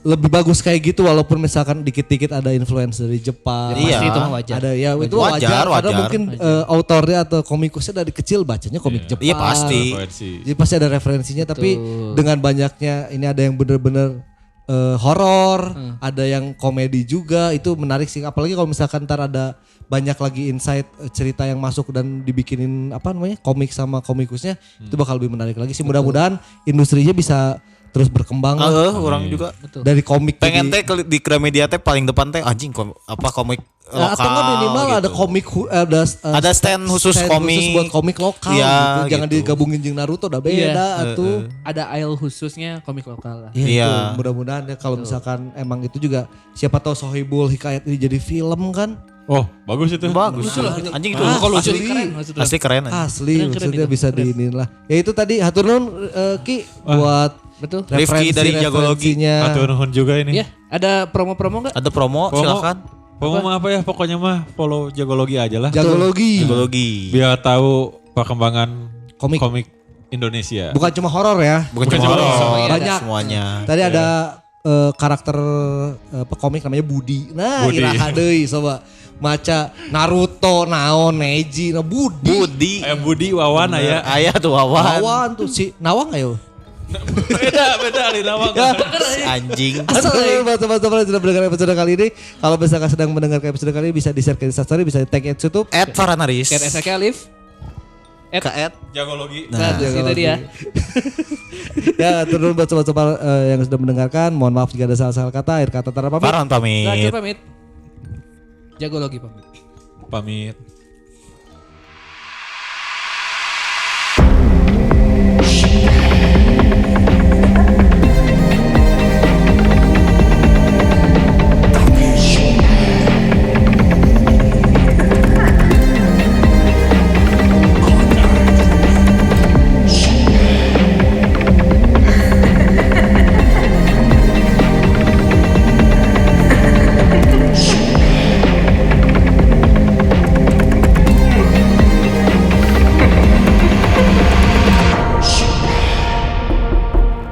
Lebih bagus kayak gitu walaupun misalkan dikit-dikit ada influence dari Jepang. Iya. Pasti itu mah wajar. Ada ya itu Wajar, wajar, karena wajar. mungkin autornya atau komikusnya dari kecil bacanya komik Jepang. Iya pasti. Referensi. Jadi pasti ada referensinya tapi dengan banyaknya ini ada yang bener-bener horor, ada yang komedi juga itu menarik sih apalagi kalau misalkan ntar ada banyak lagi insight cerita yang masuk dan dibikinin apa namanya komik sama komikusnya itu bakal lebih menarik lagi sih mudah-mudahan industrinya bisa terus berkembang lah. Orang juga Dari komik pengen jadi- teh di Gramedia teh paling depan teh anjing komik lokal. atau nggak minimal gitu. ada komik Ada stand khusus komik. buat komik lokal Iya, gitu. Jangan gitu. digabungin jeung Naruto udah beda atuh. Ada aisle khususnya komik lokal lah. Iya. Iya. itu. Mudah-mudahan ya kalau misalkan emang itu juga siapa tahu Sohibul Hikayat ini jadi film kan. Oh bagus itu. Bagus. Anjing itu Kalau lucu asli. keren maksud orang. asli keren. Asli Keren maksudnya itu, bisa diinin lah. Ya itu tadi hatur nuhun Ki buat Betul. Rifki dari Jagologi. referensinya. Hatur nuhun juga ini. Ya, ada promo-promo enggak? Ada promo, silakan. Promo mah apa ya pokoknya mah follow Jagologi aja lah. Jagologi. Jagologi. Biar tahu perkembangan Komik. komik Indonesia. Bukan cuma horor ya. Bukan Bukan cuma cuma horor. semuanya ada. Banyak. Semuanya. Tadi ada karakter komik namanya Budi. Nah, Budi. iraha deui coba. Maca Naruto, naon, Neji, nah Budi. Budi. Budi Wawan aya. Ayah tuh Wawan. Lawan tuh si Nawang ayo. beda Ali Nawang. Anjing. Teman-teman sudah mendengar episode kali ini. Kalau misalkan sedang mendengarkan episode kali ini bisa di-share ke Instastory, bisa di-tag ke YouTube. Faranaris. Ken SK Alif. Kaet. Jagologi. Nah, itu dia. Ya, turun buat sobat-sobat yang sudah mendengarkan. Mohon maaf jika ada salah-salah kata. Akhir kata Tara pamit. Farhan Terakhir pamit. pamit. Jagologi pamit. Pamit.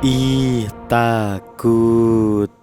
Ih, takut.